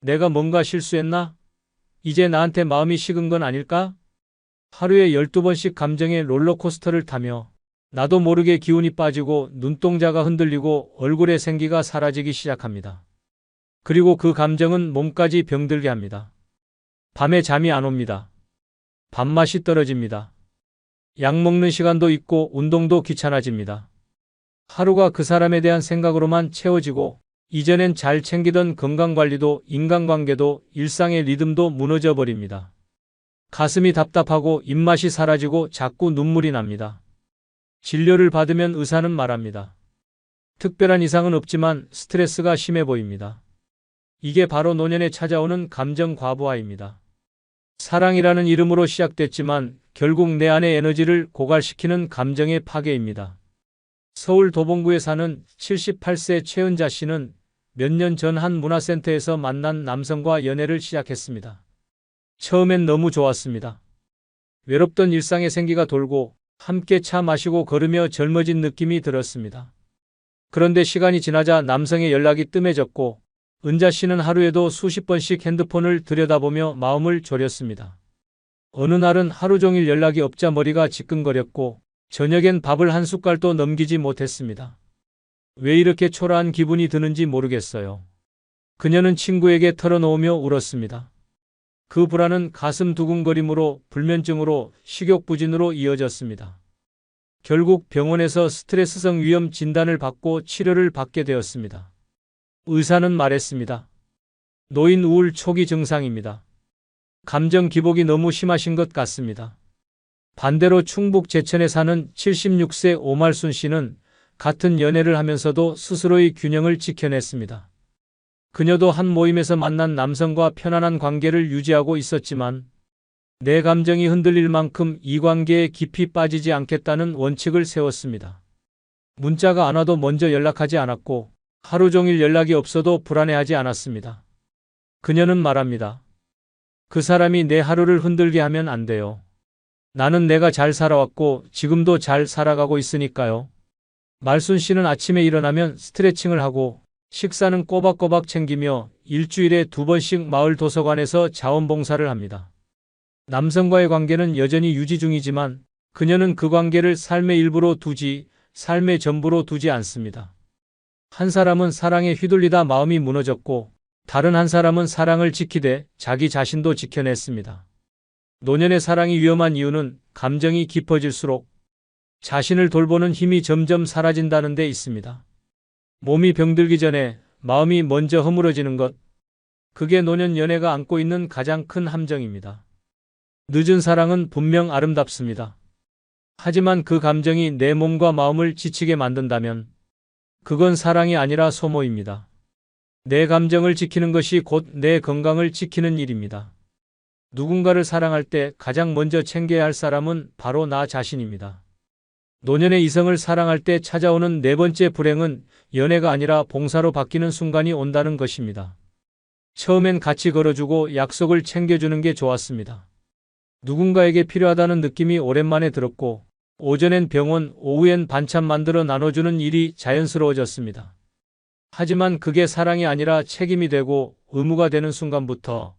S1: 내가 뭔가 실수했나? 이제 나한테 마음이 식은 건 아닐까? 하루에 12번씩 감정의 롤러코스터를 타며 나도 모르게 기운이 빠지고 눈동자가 흔들리고 얼굴에 생기가 사라지기 시작합니다. 그리고 그 감정은 몸까지 병들게 합니다. 밤에 잠이 안 옵니다. 밥맛이 떨어집니다. 약 먹는 시간도 있고 운동도 귀찮아집니다. 하루가 그 사람에 대한 생각으로만 채워지고 이전엔 잘 챙기던 건강관리도 인간관계도 일상의 리듬도 무너져 버립니다. 가슴이 답답하고 입맛이 사라지고 자꾸 눈물이 납니다. 진료를 받으면 의사는 말합니다. 특별한 이상은 없지만 스트레스가 심해 보입니다. 이게 바로 노년에 찾아오는 감정 과부하입니다. 사랑이라는 이름으로 시작됐지만 결국 내 안의 에너지를 고갈시키는 감정의 파괴입니다. 서울 도봉구에 사는 78세 최은자 씨는 몇 년 전 한 문화센터에서 만난 남성과 연애를 시작했습니다. 처음엔 너무 좋았습니다. 외롭던 일상에 생기가 돌고 함께 차 마시고 걸으며 젊어진 느낌이 들었습니다. 그런데 시간이 지나자 남성의 연락이 뜸해졌고 은자 씨는 하루에도 수십 번씩 핸드폰을 들여다보며 마음을 졸였습니다. 어느 날은 하루 종일 연락이 없자 머리가 지끈거렸고 저녁엔 밥을 한 숟갈도 넘기지 못했습니다. 왜 이렇게 초라한 기분이 드는지 모르겠어요. 그녀는 친구에게 털어놓으며 울었습니다. 그 불안은 가슴 두근거림으로 불면증으로 식욕부진으로 이어졌습니다. 결국 병원에서 스트레스성 위염 진단을 받고 치료를 받게 되었습니다. 의사는 말했습니다. 노인 우울 초기 증상입니다. 감정 기복이 너무 심하신 것 같습니다. 반대로 충북 제천에 사는 76세 오말순 씨는 같은 연애를 하면서도 스스로의 균형을 지켜냈습니다. 그녀도 한 모임에서 만난 남성과 편안한 관계를 유지하고 있었지만 내 감정이 흔들릴 만큼 이 관계에 깊이 빠지지 않겠다는 원칙을 세웠습니다. 문자가 안 와도 먼저 연락하지 않았고 하루 종일 연락이 없어도 불안해하지 않았습니다. 그녀는 말합니다. 그 사람이 내 하루를 흔들게 하면 안 돼요. 나는 내가 잘 살아왔고 지금도 잘 살아가고 있으니까요. 말순 씨는 아침에 일어나면 스트레칭을 하고 식사는 꼬박꼬박 챙기며 일주일에 2번씩 마을 도서관에서 자원봉사를 합니다. 남성과의 관계는 여전히 유지 중이지만 그녀는 그 관계를 삶의 일부로 두지 삶의 전부로 두지 않습니다. 한 사람은 사랑에 휘둘리다 마음이 무너졌고 다른 한 사람은 사랑을 지키되 자기 자신도 지켜냈습니다. 노년의 사랑이 위험한 이유는 감정이 깊어질수록 자신을 돌보는 힘이 점점 사라진다는 데 있습니다. 몸이 병들기 전에 마음이 먼저 허물어지는 것, 그게 노년 연애가 안고 있는 가장 큰 함정입니다. 늦은 사랑은 분명 아름답습니다. 하지만 그 감정이 내 몸과 마음을 지치게 만든다면 그건 사랑이 아니라 소모입니다. 내 감정을 지키는 것이 곧 내 건강을 지키는 일입니다. 누군가를 사랑할 때 가장 먼저 챙겨야 할 사람은 바로 나 자신입니다. 노년의 이성을 사랑할 때 찾아오는 네 번째 불행은 연애가 아니라 봉사로 바뀌는 순간이 온다는 것입니다. 처음엔 같이 걸어주고 약속을 챙겨주는 게 좋았습니다. 누군가에게 필요하다는 느낌이 오랜만에 들었고, 오전엔 병원, 오후엔 반찬 만들어 나눠주는 일이 자연스러워졌습니다. 하지만 그게 사랑이 아니라 책임이 되고 의무가 되는 순간부터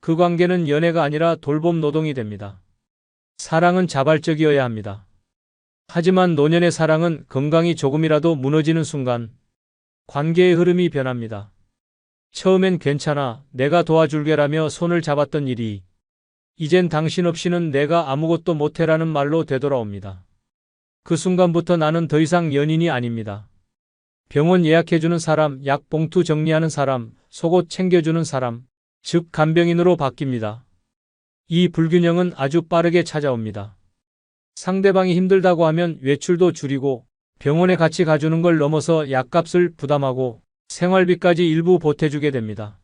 S1: 그 관계는 연애가 아니라 돌봄 노동이 됩니다. 사랑은 자발적이어야 합니다. 하지만 노년의 사랑은 건강이 조금이라도 무너지는 순간 관계의 흐름이 변합니다. 처음엔 괜찮아, 내가 도와줄게라며 손을 잡았던 일이 이젠 당신 없이는 내가 아무것도 못해라는 말로 되돌아옵니다. 그 순간부터 나는 더 이상 연인이 아닙니다. 병원 예약해주는 사람, 약 봉투 정리하는 사람, 속옷 챙겨주는 사람, 즉 간병인으로 바뀝니다. 이 불균형은 아주 빠르게 찾아옵니다. 상대방이 힘들다고 하면 외출도 줄이고 병원에 같이 가주는 걸 넘어서 약값을 부담하고 생활비까지 일부 보태주게 됩니다.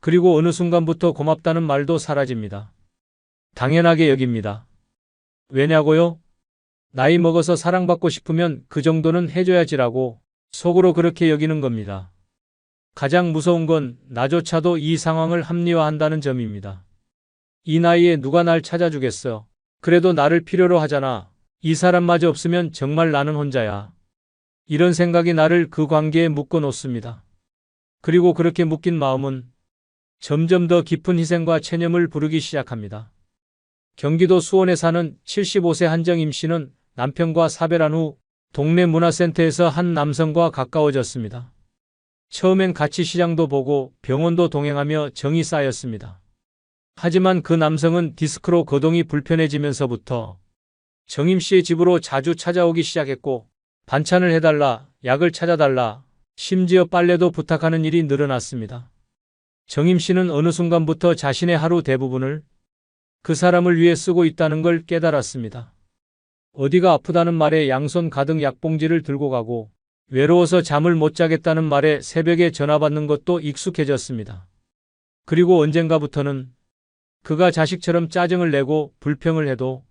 S1: 그리고 어느 순간부터 고맙다는 말도 사라집니다. 당연하게 여깁니다. 왜냐고요? 나이 먹어서 사랑받고 싶으면 그 정도는 해줘야지라고 속으로 그렇게 여기는 겁니다. 가장 무서운 건 나조차도 이 상황을 합리화한다는 점입니다. 이 나이에 누가 날 찾아주겠어? 그래도 나를 필요로 하잖아. 이 사람마저 없으면 정말 나는 혼자야. 이런 생각이 나를 그 관계에 묶어 놓습니다. 그리고 그렇게 묶인 마음은 점점 더 깊은 희생과 체념을 부르기 시작합니다. 경기도 수원에 사는 75세 한정임 씨는 남편과 사별한 후 동네 문화센터에서 한 남성과 가까워졌습니다. 처음엔 같이 시장도 보고 병원도 동행하며 정이 쌓였습니다. 하지만 그 남성은 디스크로 거동이 불편해지면서부터 정임 씨의 집으로 자주 찾아오기 시작했고 반찬을 해달라, 약을 찾아달라, 심지어 빨래도 부탁하는 일이 늘어났습니다. 정임 씨는 어느 순간부터 자신의 하루 대부분을 그 사람을 위해 쓰고 있다는 걸 깨달았습니다. 어디가 아프다는 말에 양손 가득 약봉지를 들고 가고 외로워서 잠을 못 자겠다는 말에 새벽에 전화 받는 것도 익숙해졌습니다. 그리고 언젠가부터는 그가 자식처럼 짜증을 내고 불평을 해도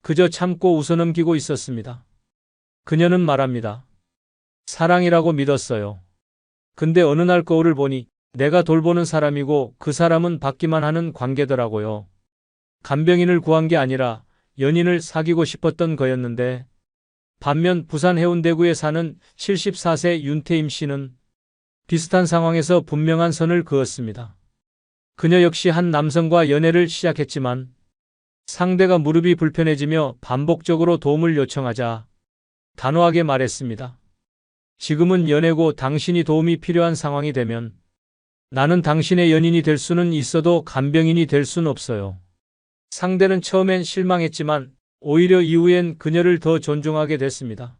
S1: 그저 참고 웃어넘기고 있었습니다. 그녀는 말합니다. 사랑이라고 믿었어요. 근데 어느 날 거울을 보니 내가 돌보는 사람이고 그 사람은 받기만 하는 관계더라고요. 간병인을 구한 게 아니라 연인을 사귀고 싶었던 거였는데 반면 부산 해운대구에 사는 74세 윤태임 씨는 비슷한 상황에서 분명한 선을 그었습니다. 그녀 역시 한 남성과 연애를 시작했지만 상대가 무릎이 불편해지며 반복적으로 도움을 요청하자 단호하게 말했습니다. 지금은 연애고 당신이 도움이 필요한 상황이 되면 나는 당신의 연인이 될 수는 있어도 간병인이 될 순 없어요. 상대는 처음엔 실망했지만 오히려 이후엔 그녀를 더 존중하게 됐습니다.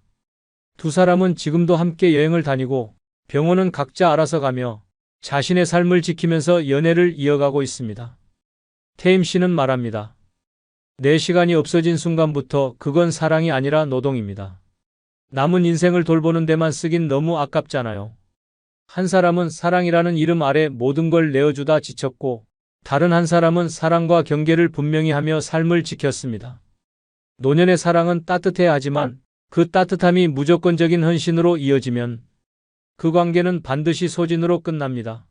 S1: 두 사람은 지금도 함께 여행을 다니고 병원은 각자 알아서 가며 자신의 삶을 지키면서 연애를 이어가고 있습니다. 태임 씨는 말합니다. 내 시간이 없어진 순간부터 그건 사랑이 아니라 노동입니다. 남은 인생을 돌보는 데만 쓰긴 너무 아깝잖아요. 한 사람은 사랑이라는 이름 아래 모든 걸 내어주다 지쳤고 다른 한 사람은 사랑과 경계를 분명히 하며 삶을 지켰습니다. 노년의 사랑은 따뜻해야 하지만 그 따뜻함이 무조건적인 헌신으로 이어지면 그 관계는 반드시 소진으로 끝납니다.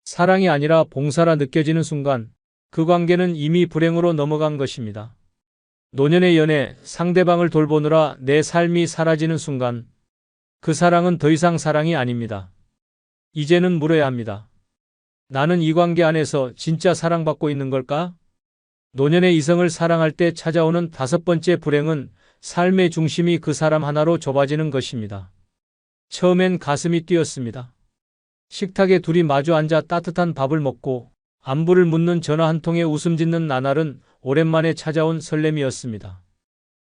S1: 사랑이 아니라 봉사라 느껴지는 순간 그 관계는 이미 불행으로 넘어간 것입니다. 노년의 연애, 상대방을 돌보느라 내 삶이 사라지는 순간 그 사랑은 더 이상 사랑이 아닙니다. 이제는 물어야 합니다. 나는 이 관계 안에서 진짜 사랑받고 있는 걸까? 노년의 이성을 사랑할 때 찾아오는 다섯 번째 불행은 삶의 중심이 그 사람 하나로 좁아지는 것입니다. 처음엔 가슴이 뛰었습니다. 식탁에 둘이 마주 앉아 따뜻한 밥을 먹고 안부를 묻는 전화 한 통에 웃음 짓는 나날은 오랜만에 찾아온 설렘이었습니다.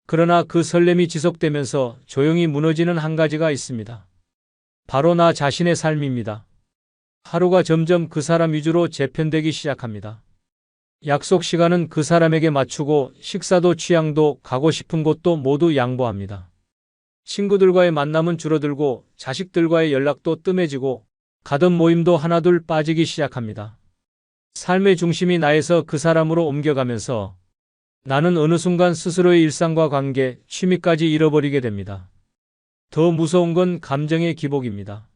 S1: 그러나 그 설렘이 지속되면서 조용히 무너지는 한 가지가 있습니다. 바로 나 자신의 삶입니다. 하루가 점점 그 사람 위주로 재편되기 시작합니다. 약속 시간은 그 사람에게 맞추고 식사도 취향도 가고 싶은 곳도 모두 양보합니다. 친구들과의 만남은 줄어들고 자식들과의 연락도 뜸해지고 가던 모임도 하나둘 빠지기 시작합니다. 삶의 중심이 나에서 그 사람으로 옮겨가면서 나는 어느 순간 스스로의 일상과 관계, 취미까지 잃어버리게 됩니다. 더 무서운 건 감정의 기복입니다.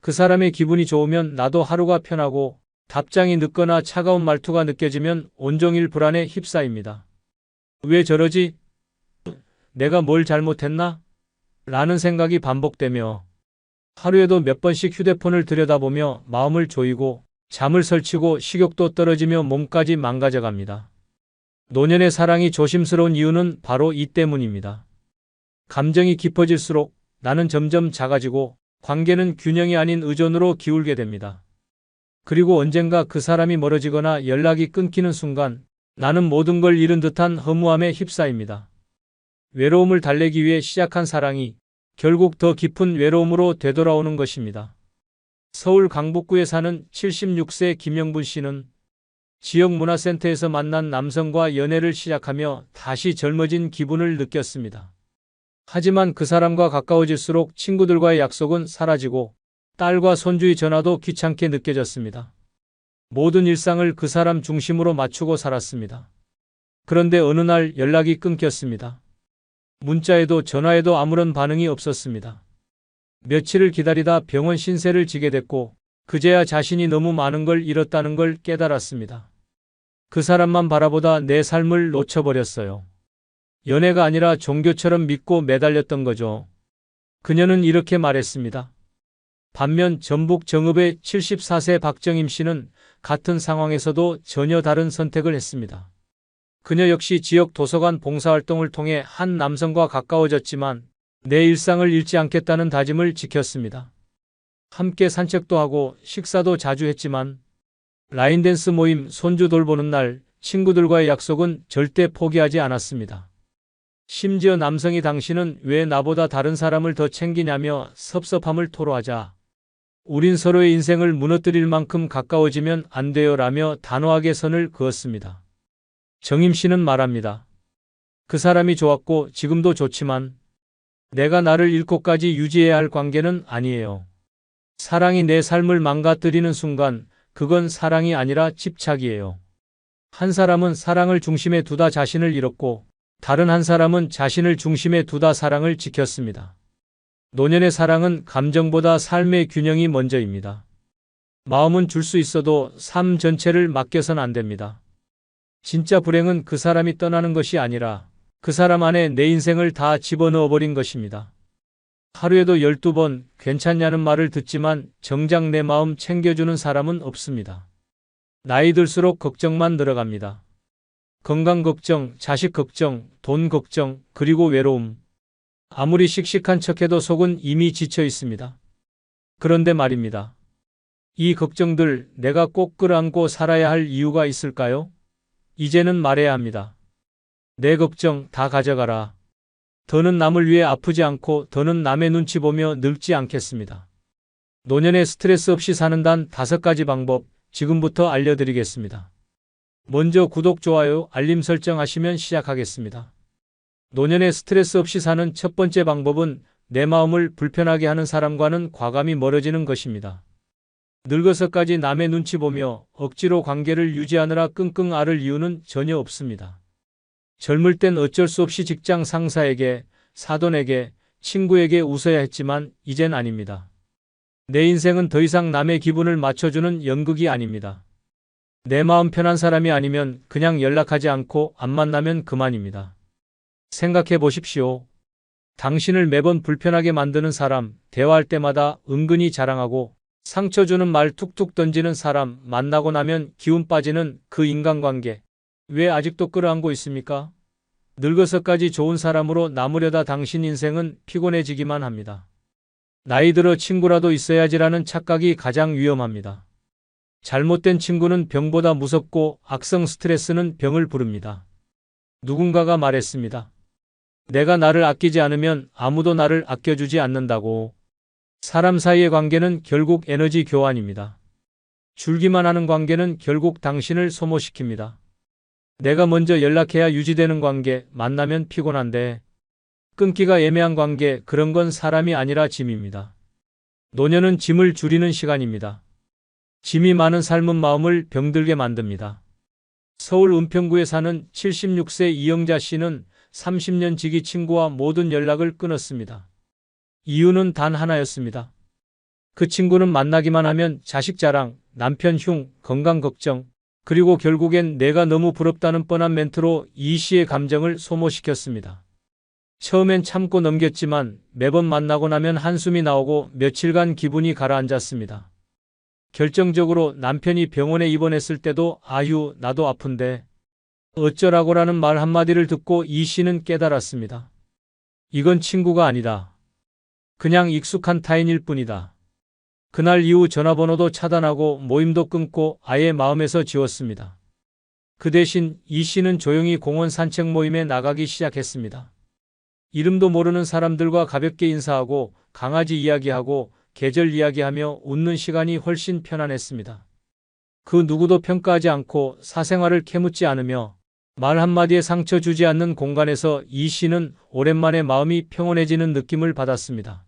S1: 그 사람의 기분이 좋으면 나도 하루가 편하고 답장이 늦거나 차가운 말투가 느껴지면 온종일 불안에 휩싸입니다. 왜 저러지? 내가 뭘 잘못했나? 라는 생각이 반복되며 하루에도 몇 번씩 휴대폰을 들여다보며 마음을 조이고 잠을 설치고 식욕도 떨어지며 몸까지 망가져갑니다. 노년의 사랑이 조심스러운 이유는 바로 이 때문입니다. 감정이 깊어질수록 나는 점점 작아지고 관계는 균형이 아닌 의존으로 기울게 됩니다. 그리고 언젠가 그 사람이 멀어지거나 연락이 끊기는 순간 나는 모든 걸 잃은 듯한 허무함에 휩싸입니다. 외로움을 달래기 위해 시작한 사랑이 결국 더 깊은 외로움으로 되돌아오는 것입니다. 서울 강북구에 사는 76세 김영분 씨는 지역문화센터에서 만난 남성과 연애를 시작하며 다시 젊어진 기분을 느꼈습니다. 하지만 그 사람과 가까워질수록 친구들과의 약속은 사라지고 딸과 손주의 전화도 귀찮게 느껴졌습니다. 모든 일상을 그 사람 중심으로 맞추고 살았습니다. 그런데 어느 날 연락이 끊겼습니다. 문자에도 전화에도 아무런 반응이 없었습니다. 며칠을 기다리다 병원 신세를 지게 됐고 그제야 자신이 너무 많은 걸 잃었다는 걸 깨달았습니다. 그 사람만 바라보다 내 삶을 놓쳐버렸어요. 연애가 아니라 종교처럼 믿고 매달렸던 거죠. 그녀는 이렇게 말했습니다. 반면 전북 정읍의 74세 박정임 씨는 같은 상황에서도 전혀 다른 선택을 했습니다. 그녀 역시 지역 도서관 봉사활동을 통해 한 남성과 가까워졌지만 내 일상을 잃지 않겠다는 다짐을 지켰습니다. 함께 산책도 하고 식사도 자주 했지만 라인댄스 모임, 손주 돌보는 날, 친구들과의 약속은 절대 포기하지 않았습니다. 심지어 남성이 당신은 왜 나보다 다른 사람을 더 챙기냐며 섭섭함을 토로하자 우린 서로의 인생을 무너뜨릴 만큼 가까워지면 안 돼요 라며 단호하게 선을 그었습니다. 정임 씨는 말합니다. 그 사람이 좋았고 지금도 좋지만 내가 나를 잃고까지 유지해야 할 관계는 아니에요. 사랑이 내 삶을 망가뜨리는 순간 그건 사랑이 아니라 집착이에요. 한 사람은 사랑을 중심에 두다 자신을 잃었고 다른 한 사람은 자신을 중심에 두다 사랑을 지켰습니다. 노년의 사랑은 감정보다 삶의 균형이 먼저입니다. 마음은 줄 수 있어도 삶 전체를 맡겨선 안 됩니다. 진짜 불행은 그 사람이 떠나는 것이 아니라 그 사람 안에 내 인생을 다 집어넣어버린 것입니다. 하루에도 12번 괜찮냐는 말을 듣지만 정작 내 마음 챙겨주는 사람은 없습니다. 나이 들수록 걱정만 늘어갑니다. 건강 걱정, 자식 걱정, 돈 걱정, 그리고 외로움. 아무리 씩씩한 척해도 속은 이미 지쳐 있습니다. 그런데 말입니다. 이 걱정들 내가 꼭 끌어안고 살아야 할 이유가 있을까요? 이제는 말해야 합니다. 내 걱정 다 가져가라. 더는 남을 위해 아프지 않고 더는 남의 눈치 보며 늙지 않겠습니다. 노년에 스트레스 없이 사는 단 5가지 방법 지금부터 알려드리겠습니다. 먼저 구독, 좋아요, 알림 설정하시면 시작하겠습니다. 노년에 스트레스 없이 사는 첫 번째 방법은 내 마음을 불편하게 하는 사람과는 과감히 멀어지는 것입니다. 늙어서까지 남의 눈치 보며 억지로 관계를 유지하느라 끙끙 앓을 이유는 전혀 없습니다. 젊을 땐 어쩔 수 없이 직장 상사에게, 사돈에게, 친구에게 웃어야 했지만 이젠 아닙니다. 내 인생은 더 이상 남의 기분을 맞춰주는 연극이 아닙니다. 내 마음 편한 사람이 아니면 그냥 연락하지 않고 안 만나면 그만입니다. 생각해 보십시오. 당신을 매번 불편하게 만드는 사람, 대화할 때마다 은근히 자랑하고 상처 주는 말 툭툭 던지는 사람, 만나고 나면 기운 빠지는 그 인간관계. 왜 아직도 끌어안고 있습니까? 늙어서까지 좋은 사람으로 남으려다 당신 인생은 피곤해지기만 합니다. 나이 들어 친구라도 있어야지라는 착각이 가장 위험합니다. 잘못된 친구는 병보다 무섭고 악성 스트레스는 병을 부릅니다. 누군가가 말했습니다. 내가 나를 아끼지 않으면 아무도 나를 아껴주지 않는다고. 사람 사이의 관계는 결국 에너지 교환입니다. 줄기만 하는 관계는 결국 당신을 소모시킵니다. 내가 먼저 연락해야 유지되는 관계, 만나면 피곤한데 끊기가 애매한 관계, 그런 건 사람이 아니라 짐입니다. 노년은 짐을 줄이는 시간입니다. 짐이 많은 삶은 마음을 병들게 만듭니다. 서울 은평구에 사는 76세 이영자 씨는 30년 지기 친구와 모든 연락을 끊었습니다. 이유는 단 하나였습니다. 그 친구는 만나기만 하면 자식 자랑, 남편 흉, 건강 걱정, 그리고 결국엔 내가 너무 부럽다는 뻔한 멘트로 이 씨의 감정을 소모시켰습니다. 처음엔 참고 넘겼지만 매번 만나고 나면 한숨이 나오고 며칠간 기분이 가라앉았습니다. 결정적으로 남편이 병원에 입원했을 때도 아유, 나도 아픈데 어쩌라고라는 말 한마디를 듣고 이 씨는 깨달았습니다. 이건 친구가 아니다. 그냥 익숙한 타인일 뿐이다. 그날 이후 전화번호도 차단하고 모임도 끊고 아예 마음에서 지웠습니다. 그 대신 이 씨는 조용히 공원 산책 모임에 나가기 시작했습니다. 이름도 모르는 사람들과 가볍게 인사하고 강아지 이야기하고 계절 이야기하며 웃는 시간이 훨씬 편안했습니다. 그 누구도 평가하지 않고 사생활을 캐묻지 않으며 말 한마디에 상처 주지 않는 공간에서 이 씨는 오랜만에 마음이 평온해지는 느낌을 받았습니다.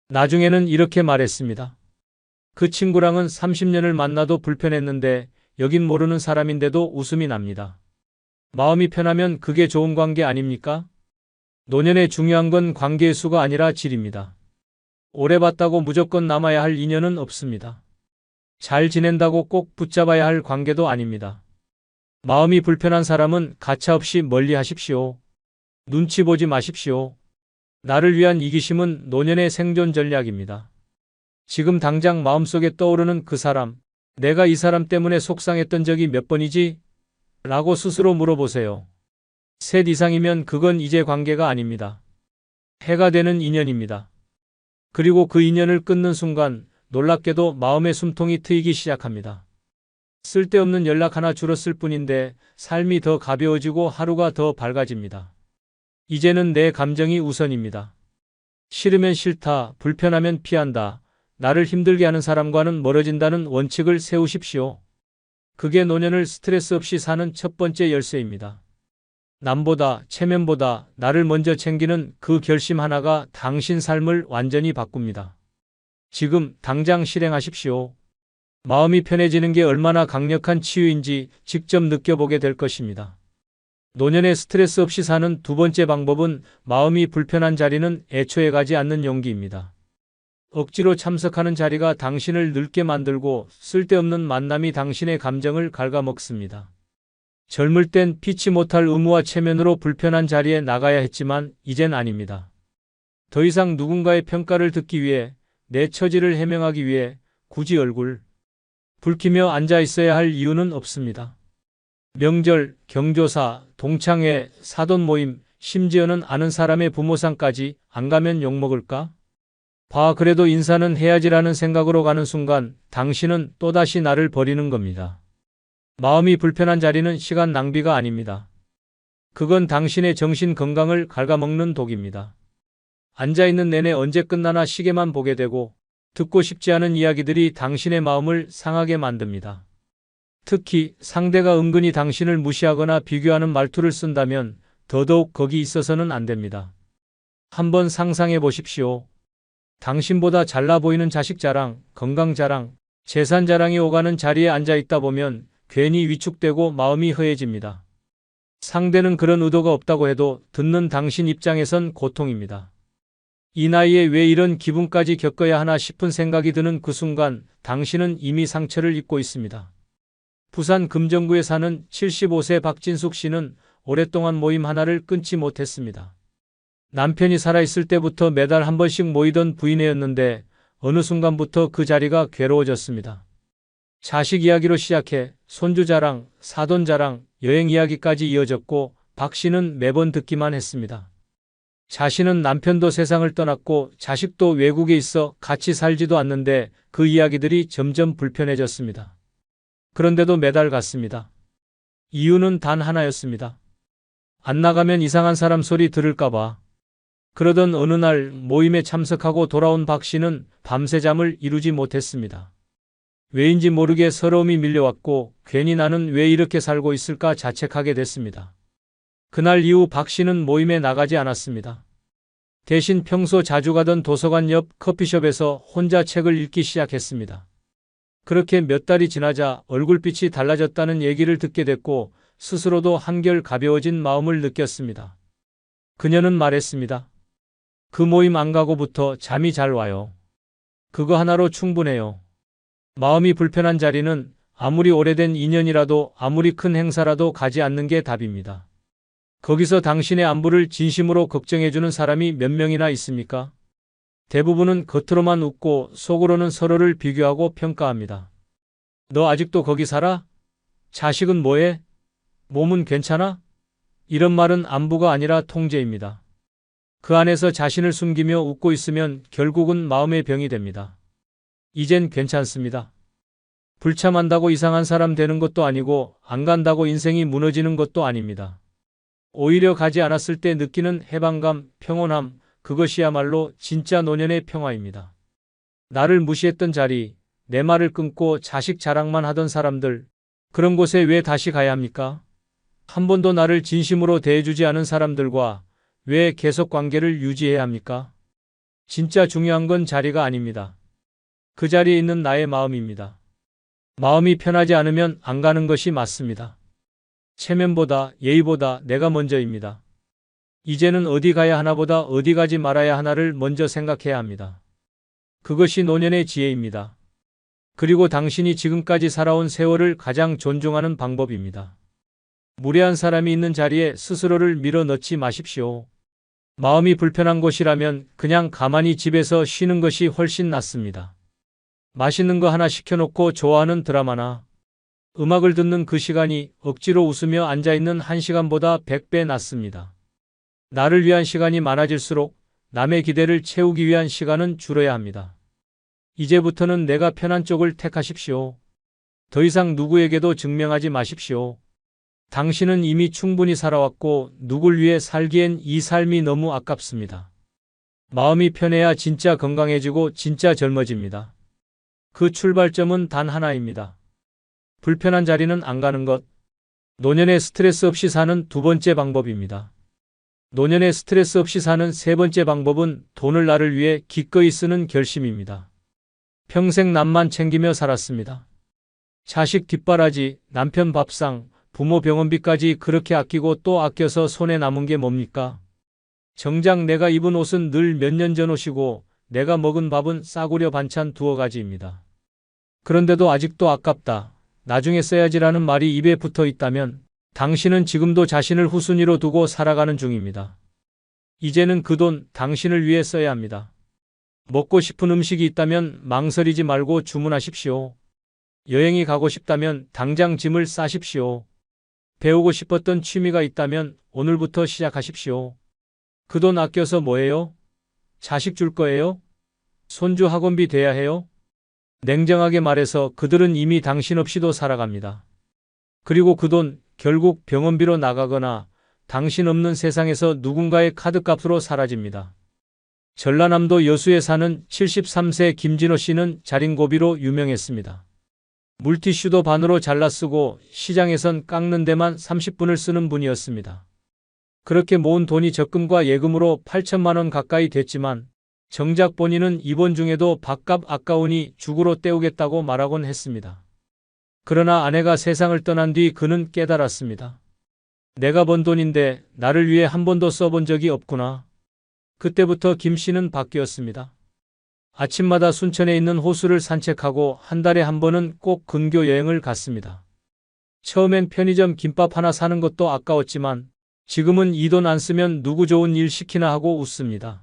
S1: 나중에는 이렇게 말했습니다. 그 친구랑은 30년을 만나도 불편했는데 여긴 모르는 사람인데도 웃음이 납니다. 마음이 편하면 그게 좋은 관계 아닙니까? 노년에 중요한 건 관계의 수가 아니라 질입니다. 오래 봤다고 무조건 남아야 할 인연은 없습니다. 잘 지낸다고 꼭 붙잡아야 할 관계도 아닙니다. 마음이 불편한 사람은 가차없이 멀리 하십시오. 눈치 보지 마십시오. 나를 위한 이기심은 노년의 생존 전략입니다. 지금 당장 마음속에 떠오르는 그 사람, 내가 이 사람 때문에 속상했던 적이 몇 번이지? 라고 스스로 물어보세요. 셋 이상이면 그건 이제 관계가 아닙니다. 해가 되는 인연입니다. 그리고 그 인연을 끊는 순간 놀랍게도 마음의 숨통이 트이기 시작합니다. 쓸데없는 연락 하나 줄었을 뿐인데 삶이 더 가벼워지고 하루가 더 밝아집니다. 이제는 내 감정이 우선입니다. 싫으면 싫다, 불편하면 피한다. 나를 힘들게 하는 사람과는 멀어진다는 원칙을 세우십시오. 그게 노년을 스트레스 없이 사는 첫 번째 열쇠입니다. 남보다, 체면보다 나를 먼저 챙기는 그 결심 하나가 당신 삶을 완전히 바꿉니다. 지금 당장 실행하십시오. 마음이 편해지는 게 얼마나 강력한 치유인지 직접 느껴보게 될 것입니다. 노년에 스트레스 없이 사는 두 번째 방법은 마음이 불편한 자리는 애초에 가지 않는 용기입니다. 억지로 참석하는 자리가 당신을 늙게 만들고 쓸데없는 만남이 당신의 감정을 갉아먹습니다. 젊을 땐 피치 못할 의무와 체면으로 불편한 자리에 나가야 했지만 이젠 아닙니다. 더 이상 누군가의 평가를 듣기 위해 내 처지를 해명하기 위해 굳이 얼굴 붉히며 앉아 있어야 할 이유는 없습니다. 명절, 경조사, 동창회, 사돈 모임, 심지어는 아는 사람의 부모상까지 안 가면 욕먹을까? 봐, 그래도 인사는 해야지라는 생각으로 가는 순간 당신은 또다시 나를 버리는 겁니다. 마음이 불편한 자리는 시간 낭비가 아닙니다. 그건 당신의 정신 건강을 갉아먹는 독입니다. 앉아있는 내내 언제 끝나나 시계만 보게 되고 듣고 싶지 않은 이야기들이 당신의 마음을 상하게 만듭니다. 특히 상대가 은근히 당신을 무시하거나 비교하는 말투를 쓴다면 더더욱 거기 있어서는 안 됩니다. 한번 상상해 보십시오. 당신보다 잘나 보이는 자식 자랑, 건강 자랑, 재산 자랑이 오가는 자리에 앉아 있다 보면 괜히 위축되고 마음이 허해집니다. 상대는 그런 의도가 없다고 해도 듣는 당신 입장에선 고통입니다. 이 나이에 왜 이런 기분까지 겪어야 하나 싶은 생각이 드는 그 순간 당신은 이미 상처를 입고 있습니다. 부산 금정구에 사는 75세 박진숙 씨는 오랫동안 모임 하나를 끊지 못했습니다. 남편이 살아있을 때부터 매달 한 번씩 모이던 부인회였는데 어느 순간부터 그 자리가 괴로워졌습니다. 자식 이야기로 시작해 손주 자랑, 사돈 자랑, 여행 이야기까지 이어졌고 박 씨는 매번 듣기만 했습니다. 자신은 남편도 세상을 떠났고 자식도 외국에 있어 같이 살지도 않는데 그 이야기들이 점점 불편해졌습니다. 그런데도 매달 갔습니다. 이유는 단 하나였습니다. 안 나가면 이상한 사람 소리 들을까봐. 그러던 어느 날 모임에 참석하고 돌아온 박 씨는 밤새 잠을 이루지 못했습니다. 왜인지 모르게 서러움이 밀려왔고 괜히 나는 왜 이렇게 살고 있을까 자책하게 됐습니다. 그날 이후 박 씨는 모임에 나가지 않았습니다. 대신 평소 자주 가던 도서관 옆 커피숍에서 혼자 책을 읽기 시작했습니다. 그렇게 몇 달이 지나자 얼굴빛이 달라졌다는 얘기를 듣게 됐고 스스로도 한결 가벼워진 마음을 느꼈습니다. 그녀는 말했습니다. 그 모임 안 가고부터 잠이 잘 와요. 그거 하나로 충분해요. 마음이 불편한 자리는 아무리 오래된 인연이라도 아무리 큰 행사라도 가지 않는 게 답입니다. 거기서 당신의 안부를 진심으로 걱정해주는 사람이 몇 명이나 있습니까? 대부분은 겉으로만 웃고 속으로는 서로를 비교하고 평가합니다. 너 아직도 거기 살아? 자식은 뭐해? 몸은 괜찮아? 이런 말은 안부가 아니라 통제입니다. 그 안에서 자신을 숨기며 웃고 있으면 결국은 마음의 병이 됩니다. 이젠 괜찮습니다. 불참한다고 이상한 사람 되는 것도 아니고 안 간다고 인생이 무너지는 것도 아닙니다. 오히려 가지 않았을 때 느끼는 해방감, 평온함, 그것이야말로 진짜 노년의 평화입니다. 나를 무시했던 자리, 내 말을 끊고 자식 자랑만 하던 사람들, 그런 곳에 왜 다시 가야 합니까? 한 번도 나를 진심으로 대해주지 않은 사람들과 왜 계속 관계를 유지해야 합니까? 진짜 중요한 건 자리가 아닙니다. 그 자리에 있는 나의 마음입니다. 마음이 편하지 않으면 안 가는 것이 맞습니다. 체면보다 예의보다 내가 먼저입니다. 이제는 어디 가야 하나보다 어디 가지 말아야 하나를 먼저 생각해야 합니다. 그것이 노년의 지혜입니다. 그리고 당신이 지금까지 살아온 세월을 가장 존중하는 방법입니다. 무례한 사람이 있는 자리에 스스로를 밀어넣지 마십시오. 마음이 불편한 곳이라면 그냥 가만히 집에서 쉬는 것이 훨씬 낫습니다. 맛있는 거 하나 시켜놓고 좋아하는 드라마나 음악을 듣는 그 시간이 억지로 웃으며 앉아있는 1시간보다 100배 낫습니다. 나를 위한 시간이 많아질수록 남의 기대를 채우기 위한 시간은 줄어야 합니다. 이제부터는 내가 편한 쪽을 택하십시오. 더 이상 누구에게도 증명하지 마십시오. 당신은 이미 충분히 살아왔고 누굴 위해 살기엔 이 삶이 너무 아깝습니다. 마음이 편해야 진짜 건강해지고 진짜 젊어집니다. 그 출발점은 단 하나입니다. 불편한 자리는 안 가는 것. 노년에 스트레스 없이 사는 두 번째 방법입니다. 노년에 스트레스 없이 사는 세 번째 방법은 돈을 나를 위해 기꺼이 쓰는 결심입니다. 평생 남만 챙기며 살았습니다. 자식 뒷바라지, 남편 밥상, 부모 병원비까지 그렇게 아끼고 또 아껴서 손에 남은 게 뭡니까? 정작 내가 입은 옷은 늘 몇 년 전 옷이고 내가 먹은 밥은 싸구려 반찬 두어 가지입니다. 그런데도 아직도 아깝다. 나중에 써야지라는 말이 입에 붙어 있다면 당신은 지금도 자신을 후순위로 두고 살아가는 중입니다. 이제는 그 돈 당신을 위해 써야 합니다. 먹고 싶은 음식이 있다면 망설이지 말고 주문하십시오. 여행이 가고 싶다면 당장 짐을 싸십시오. 배우고 싶었던 취미가 있다면 오늘부터 시작하십시오. 그 돈 아껴서 뭐해요? 자식 줄 거예요? 손주 학원비 대야 해요? 냉정하게 말해서 그들은 이미 당신 없이도 살아갑니다. 그리고 그 돈 결국 병원비로 나가거나 당신 없는 세상에서 누군가의 카드값으로 사라집니다. 전라남도 여수에 사는 73세 김진호 씨는 자린고비로 유명했습니다. 물티슈도 반으로 잘라 쓰고 시장에선 깎는 데만 30분을 쓰는 분이었습니다. 그렇게 모은 돈이 적금과 예금으로 8천만 원 가까이 됐지만 정작 본인은 입원 중에도 밥값 아까우니 죽으로 때우겠다고 말하곤 했습니다. 그러나 아내가 세상을 떠난 뒤 그는 깨달았습니다. 내가 번 돈인데 나를 위해 한 번도 써본 적이 없구나. 그때부터 김 씨는 바뀌었습니다. 아침마다 순천에 있는 호수를 산책하고 한 달에 한 번은 꼭 근교 여행을 갔습니다. 처음엔 편의점 김밥 하나 사는 것도 아까웠지만 지금은 이 돈 안 쓰면 누구 좋은 일 시키나 하고 웃습니다.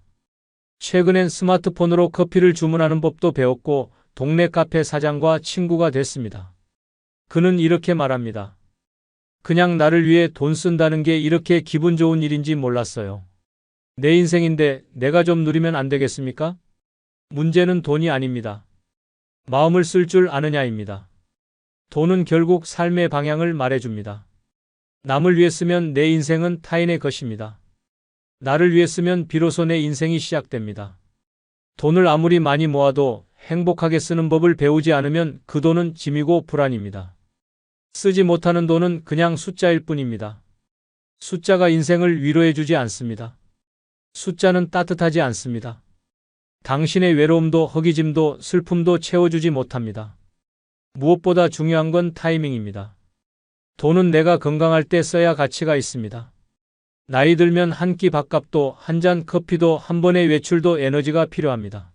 S1: 최근엔 스마트폰으로 커피를 주문하는 법도 배웠고 동네 카페 사장과 친구가 됐습니다. 그는 이렇게 말합니다. 그냥 나를 위해 돈 쓴다는 게 이렇게 기분 좋은 일인지 몰랐어요. 내 인생인데 내가 좀 누리면 안 되겠습니까? 문제는 돈이 아닙니다. 마음을 쓸 줄 아느냐입니다. 돈은 결국 삶의 방향을 말해줍니다. 남을 위해 쓰면 내 인생은 타인의 것입니다. 나를 위해 쓰면 비로소 내 인생이 시작됩니다. 돈을 아무리 많이 모아도 행복하게 쓰는 법을 배우지 않으면 그 돈은 짐이고 불안입니다. 쓰지 못하는 돈은 그냥 숫자일 뿐입니다. 숫자가 인생을 위로해주지 않습니다. 숫자는 따뜻하지 않습니다. 당신의 외로움도 허기짐도 슬픔도 채워주지 못합니다. 무엇보다 중요한 건 타이밍입니다. 돈은 내가 건강할 때 써야 가치가 있습니다. 나이 들면 한 끼 밥값도 한 잔 커피도 한 번의 외출도 에너지가 필요합니다.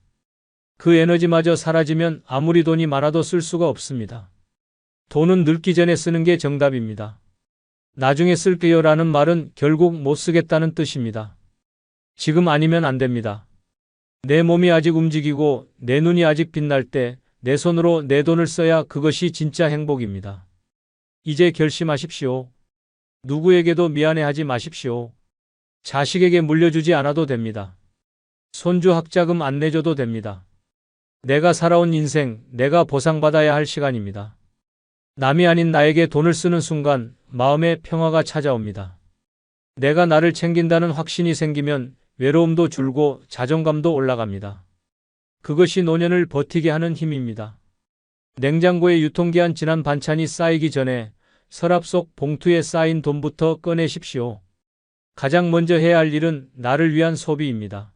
S1: 그 에너지마저 사라지면 아무리 돈이 많아도 쓸 수가 없습니다. 돈은 늙기 전에 쓰는 게 정답입니다. 나중에 쓸게요라는 말은 결국 못 쓰겠다는 뜻입니다. 지금 아니면 안 됩니다. 내 몸이 아직 움직이고 내 눈이 아직 빛날 때 내 손으로 내 돈을 써야 그것이 진짜 행복입니다. 이제 결심하십시오. 누구에게도 미안해하지 마십시오. 자식에게 물려주지 않아도 됩니다. 손주 학자금 안 내줘도 됩니다. 내가 살아온 인생, 내가 보상받아야 할 시간입니다. 남이 아닌 나에게 돈을 쓰는 순간 마음의 평화가 찾아옵니다. 내가 나를 챙긴다는 확신이 생기면 외로움도 줄고 자존감도 올라갑니다. 그것이 노년을 버티게 하는 힘입니다. 냉장고에 유통기한 지난 반찬이 쌓이기 전에 서랍 속 봉투에 쌓인 돈부터 꺼내십시오. 가장 먼저 해야 할 일은 나를 위한 소비입니다.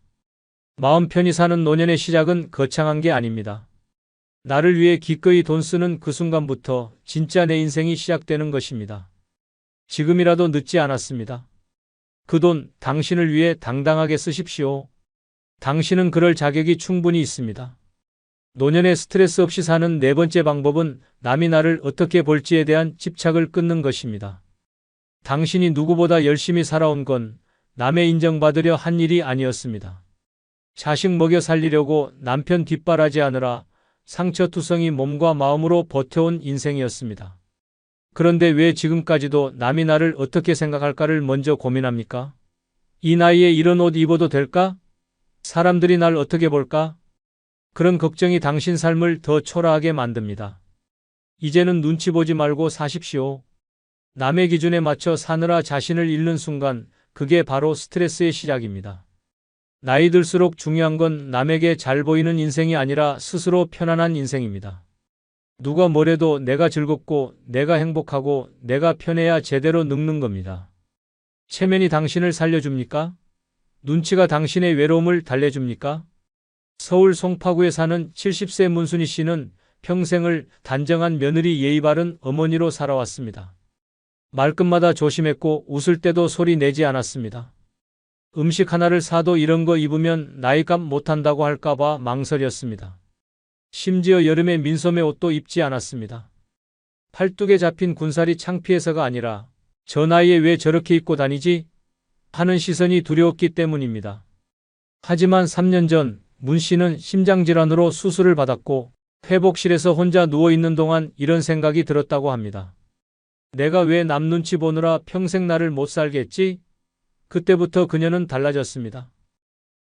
S1: 마음 편히 사는 노년의 시작은 거창한 게 아닙니다. 나를 위해 기꺼이 돈 쓰는 그 순간부터 진짜 내 인생이 시작되는 것입니다. 지금이라도 늦지 않았습니다. 그 돈 당신을 위해 당당하게 쓰십시오. 당신은 그럴 자격이 충분히 있습니다. 노년에 스트레스 없이 사는 네 번째 방법은 남이 나를 어떻게 볼지에 대한 집착을 끊는 것입니다. 당신이 누구보다 열심히 살아온 건 남의 인정받으려 한 일이 아니었습니다. 자식 먹여 살리려고 남편 뒷바라지하느라 상처투성이 몸과 마음으로 버텨온 인생이었습니다. 그런데 왜 지금까지도 남이 나를 어떻게 생각할까를 먼저 고민합니까? 이 나이에 이런 옷 입어도 될까? 사람들이 날 어떻게 볼까? 그런 걱정이 당신 삶을 더 초라하게 만듭니다. 이제는 눈치 보지 말고 사십시오. 남의 기준에 맞춰 사느라 자신을 잃는 순간 그게 바로 스트레스의 시작입니다. 나이 들수록 중요한 건 남에게 잘 보이는 인생이 아니라 스스로 편안한 인생입니다. 누가 뭐래도 내가 즐겁고 내가 행복하고 내가 편해야 제대로 늙는 겁니다. 체면이 당신을 살려줍니까? 눈치가 당신의 외로움을 달래줍니까? 서울 송파구에 사는 70세 문순희 씨는 평생을 단정한 며느리 예의 바른 어머니로 살아왔습니다. 말끝마다 조심했고 웃을 때도 소리 내지 않았습니다. 음식 하나를 사도 이런 거 입으면 나이값 못한다고 할까봐 망설였습니다. 심지어 여름에 민소매 옷도 입지 않았습니다. 팔뚝에 잡힌 군살이 창피해서가 아니라 저 나이에 왜 저렇게 입고 다니지? 하는 시선이 두려웠기 때문입니다. 하지만 3년 전 문 씨는 심장질환으로 수술을 받았고 회복실에서 혼자 누워있는 동안 이런 생각이 들었다고 합니다. 내가 왜 남 눈치 보느라 평생 나를 못 살겠지? 그때부터 그녀는 달라졌습니다.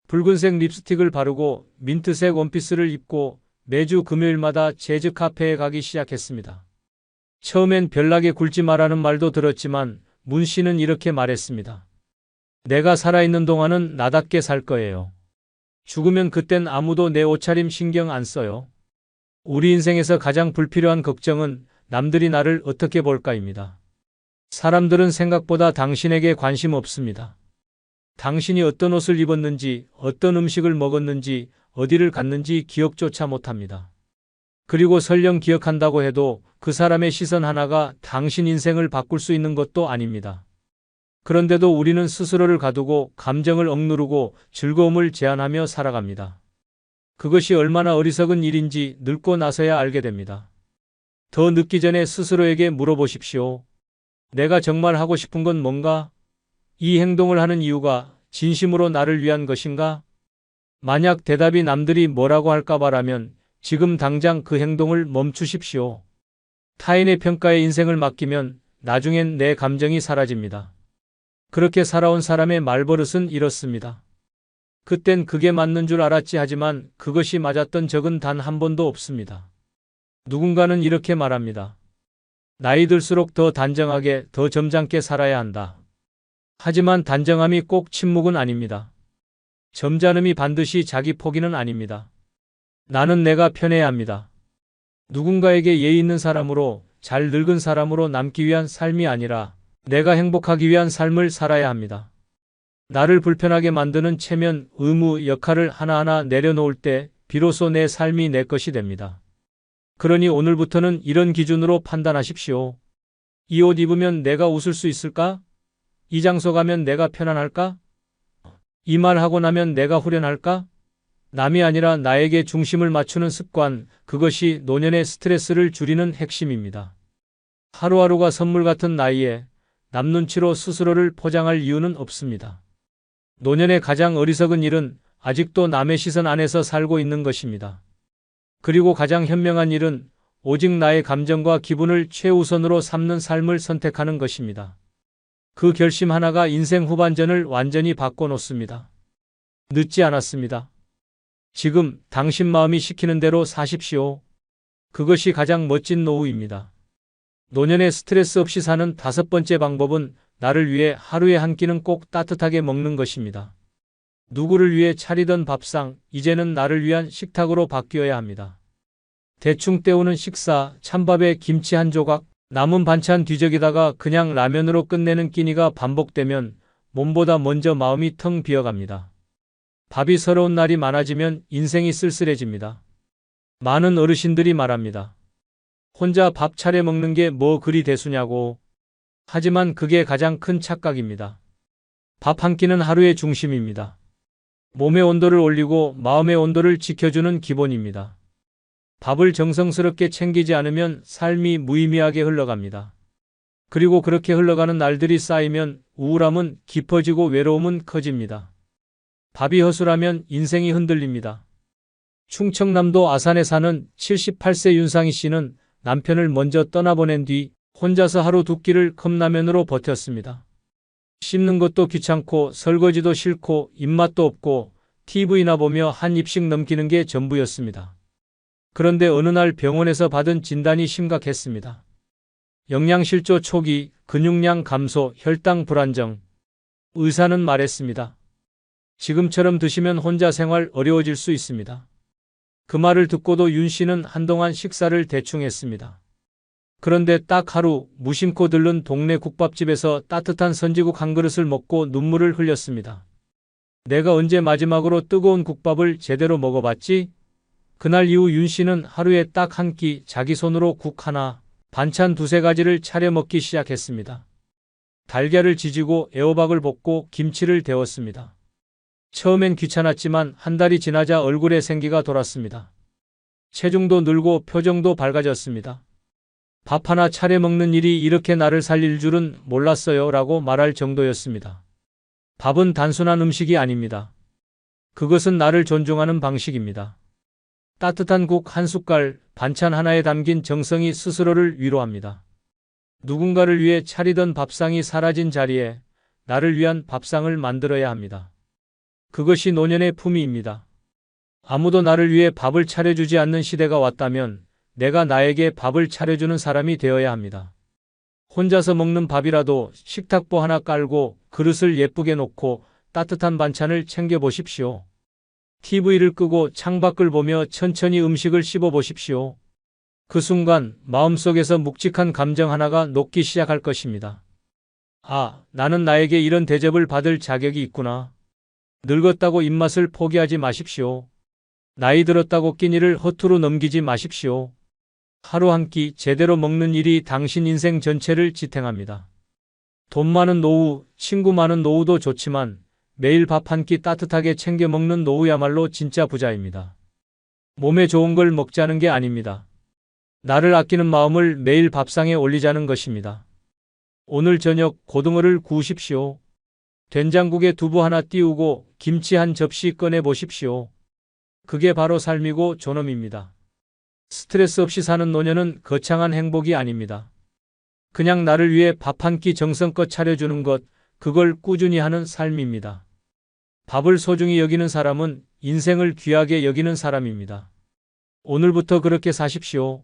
S1: 붉은색 립스틱을 바르고 민트색 원피스를 입고 매주 금요일마다 재즈 카페에 가기 시작했습니다. 처음엔 별나게 굴지 마라는 말도 들었지만 문 씨는 이렇게 말했습니다. 내가 살아있는 동안은 나답게 살 거예요. 죽으면 그땐 아무도 내 옷차림 신경 안 써요. 우리 인생에서 가장 불필요한 걱정은 남들이 나를 어떻게 볼까입니다. 사람들은 생각보다 당신에게 관심 없습니다. 당신이 어떤 옷을 입었는지, 어떤 음식을 먹었는지, 어디를 갔는지 기억조차 못합니다. 그리고 설령 기억한다고 해도 그 사람의 시선 하나가 당신 인생을 바꿀 수 있는 것도 아닙니다. 그런데도 우리는 스스로를 가두고 감정을 억누르고 즐거움을 제한하며 살아갑니다. 그것이 얼마나 어리석은 일인지 늙고 나서야 알게 됩니다. 더 늦기 전에 스스로에게 물어보십시오. 내가 정말 하고 싶은 건 뭔가? 이 행동을 하는 이유가 진심으로 나를 위한 것인가? 만약 대답이 남들이 뭐라고 할까봐라면 지금 당장 그 행동을 멈추십시오. 타인의 평가에 인생을 맡기면 나중엔 내 감정이 사라집니다. 그렇게 살아온 사람의 말버릇은 이렇습니다. 그땐 그게 맞는 줄 알았지 하지만 그것이 맞았던 적은 단 한 번도 없습니다. 누군가는 이렇게 말합니다. 나이 들수록 더 단정하게, 더 점잖게 살아야 한다. 하지만 단정함이 꼭 침묵은 아닙니다. 점잖음이 반드시 자기 포기는 아닙니다. 나는 내가 편해야 합니다. 누군가에게 예의 있는 사람으로, 잘 늙은 사람으로 남기 위한 삶이 아니라 내가 행복하기 위한 삶을 살아야 합니다. 나를 불편하게 만드는 체면, 의무, 역할을 하나하나 내려놓을 때 비로소 내 삶이 내 것이 됩니다. 그러니 오늘부터는 이런 기준으로 판단하십시오. 이 옷 입으면 내가 웃을 수 있을까? 이 장소 가면 내가 편안할까? 이 말 하고 나면 내가 후련할까? 남이 아니라 나에게 중심을 맞추는 습관, 그것이 노년의 스트레스를 줄이는 핵심입니다. 하루하루가 선물 같은 나이에 남 눈치로 스스로를 포장할 이유는 없습니다. 노년의 가장 어리석은 일은 아직도 남의 시선 안에서 살고 있는 것입니다. 그리고 가장 현명한 일은 오직 나의 감정과 기분을 최우선으로 삼는 삶을 선택하는 것입니다. 그 결심 하나가 인생 후반전을 완전히 바꿔놓습니다. 늦지 않았습니다. 지금 당신 마음이 시키는 대로 사십시오. 그것이 가장 멋진 노후입니다. 노년에 스트레스 없이 사는 5번째 방법은 나를 위해 하루에 한 끼는 꼭 따뜻하게 먹는 것입니다. 누구를 위해 차리던 밥상, 이제는 나를 위한 식탁으로 바뀌어야 합니다. 대충 때우는 식사, 찬밥에 김치 한 조각, 남은 반찬 뒤적이다가 그냥 라면으로 끝내는 끼니가 반복되면 몸보다 먼저 마음이 텅 비어갑니다. 밥이 서러운 날이 많아지면 인생이 쓸쓸해집니다. 많은 어르신들이 말합니다. 혼자 밥 차려 먹는 게 뭐 그리 대수냐고. 하지만 그게 가장 큰 착각입니다. 밥 한 끼는 하루의 중심입니다. 몸의 온도를 올리고 마음의 온도를 지켜주는 기본입니다. 밥을 정성스럽게 챙기지 않으면 삶이 무의미하게 흘러갑니다. 그리고 그렇게 흘러가는 날들이 쌓이면 우울함은 깊어지고 외로움은 커집니다. 밥이 허술하면 인생이 흔들립니다. 충청남도 아산에 사는 78세 윤상희 씨는 남편을 먼저 떠나보낸 뒤 혼자서 하루 2끼를 컵라면으로 버텼습니다. 씹는 것도 귀찮고 설거지도 싫고 입맛도 없고 TV나 보며 한 입씩 넘기는 게 전부였습니다. 그런데 어느 날 병원에서 받은 진단이 심각했습니다. 영양실조 초기, 근육량 감소, 혈당 불안정. 의사는 말했습니다. 지금처럼 드시면 혼자 생활 어려워질 수 있습니다. 그 말을 듣고도 윤 씨는 한동안 식사를 대충 했습니다. 그런데 딱 하루 무심코 들른 동네 국밥집에서 따뜻한 선지국 한 그릇을 먹고 눈물을 흘렸습니다. 내가 언제 마지막으로 뜨거운 국밥을 제대로 먹어봤지? 그날 이후 윤 씨는 하루에 딱 한 끼 자기 손으로 국 하나, 반찬 2-3가지를 차려 먹기 시작했습니다. 달걀을 지지고 애호박을 볶고 김치를 데웠습니다. 처음엔 귀찮았지만 한 달이 지나자 얼굴에 생기가 돌았습니다. 체중도 늘고 표정도 밝아졌습니다. 밥 하나 차려 먹는 일이 이렇게 나를 살릴 줄은 몰랐어요 라고 말할 정도였습니다. 밥은 단순한 음식이 아닙니다. 그것은 나를 존중하는 방식입니다. 따뜻한 국 한 숟갈, 반찬 하나에 담긴 정성이 스스로를 위로합니다. 누군가를 위해 차리던 밥상이 사라진 자리에 나를 위한 밥상을 만들어야 합니다. 그것이 노년의 품위입니다. 아무도 나를 위해 밥을 차려주지 않는 시대가 왔다면 내가 나에게 밥을 차려주는 사람이 되어야 합니다. 혼자서 먹는 밥이라도 식탁보 하나 깔고 그릇을 예쁘게 놓고 따뜻한 반찬을 챙겨보십시오. TV를 끄고 창밖을 보며 천천히 음식을 씹어보십시오. 그 순간 마음속에서 묵직한 감정 하나가 녹기 시작할 것입니다. 아, 나는 나에게 이런 대접을 받을 자격이 있구나. 늙었다고 입맛을 포기하지 마십시오. 나이 들었다고 끼니를 허투루 넘기지 마십시오. 하루 한 끼 제대로 먹는 일이 당신 인생 전체를 지탱합니다. 돈 많은 노후, 친구 많은 노후도 좋지만 매일 밥 한 끼 따뜻하게 챙겨 먹는 노후야말로 진짜 부자입니다. 몸에 좋은 걸 먹자는 게 아닙니다. 나를 아끼는 마음을 매일 밥상에 올리자는 것입니다. 오늘 저녁 고등어를 구우십시오. 된장국에 두부 하나 띄우고 김치 한 접시 꺼내 보십시오. 그게 바로 삶이고 존엄입니다. 스트레스 없이 사는 노년은 거창한 행복이 아닙니다. 그냥 나를 위해 밥 한 끼 정성껏 차려주는 것, 그걸 꾸준히 하는 삶입니다. 밥을 소중히 여기는 사람은 인생을 귀하게 여기는 사람입니다. 오늘부터 그렇게 사십시오.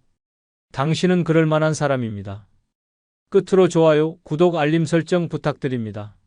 S1: 당신은 그럴 만한 사람입니다. 끝으로 좋아요, 구독, 알림 설정 부탁드립니다.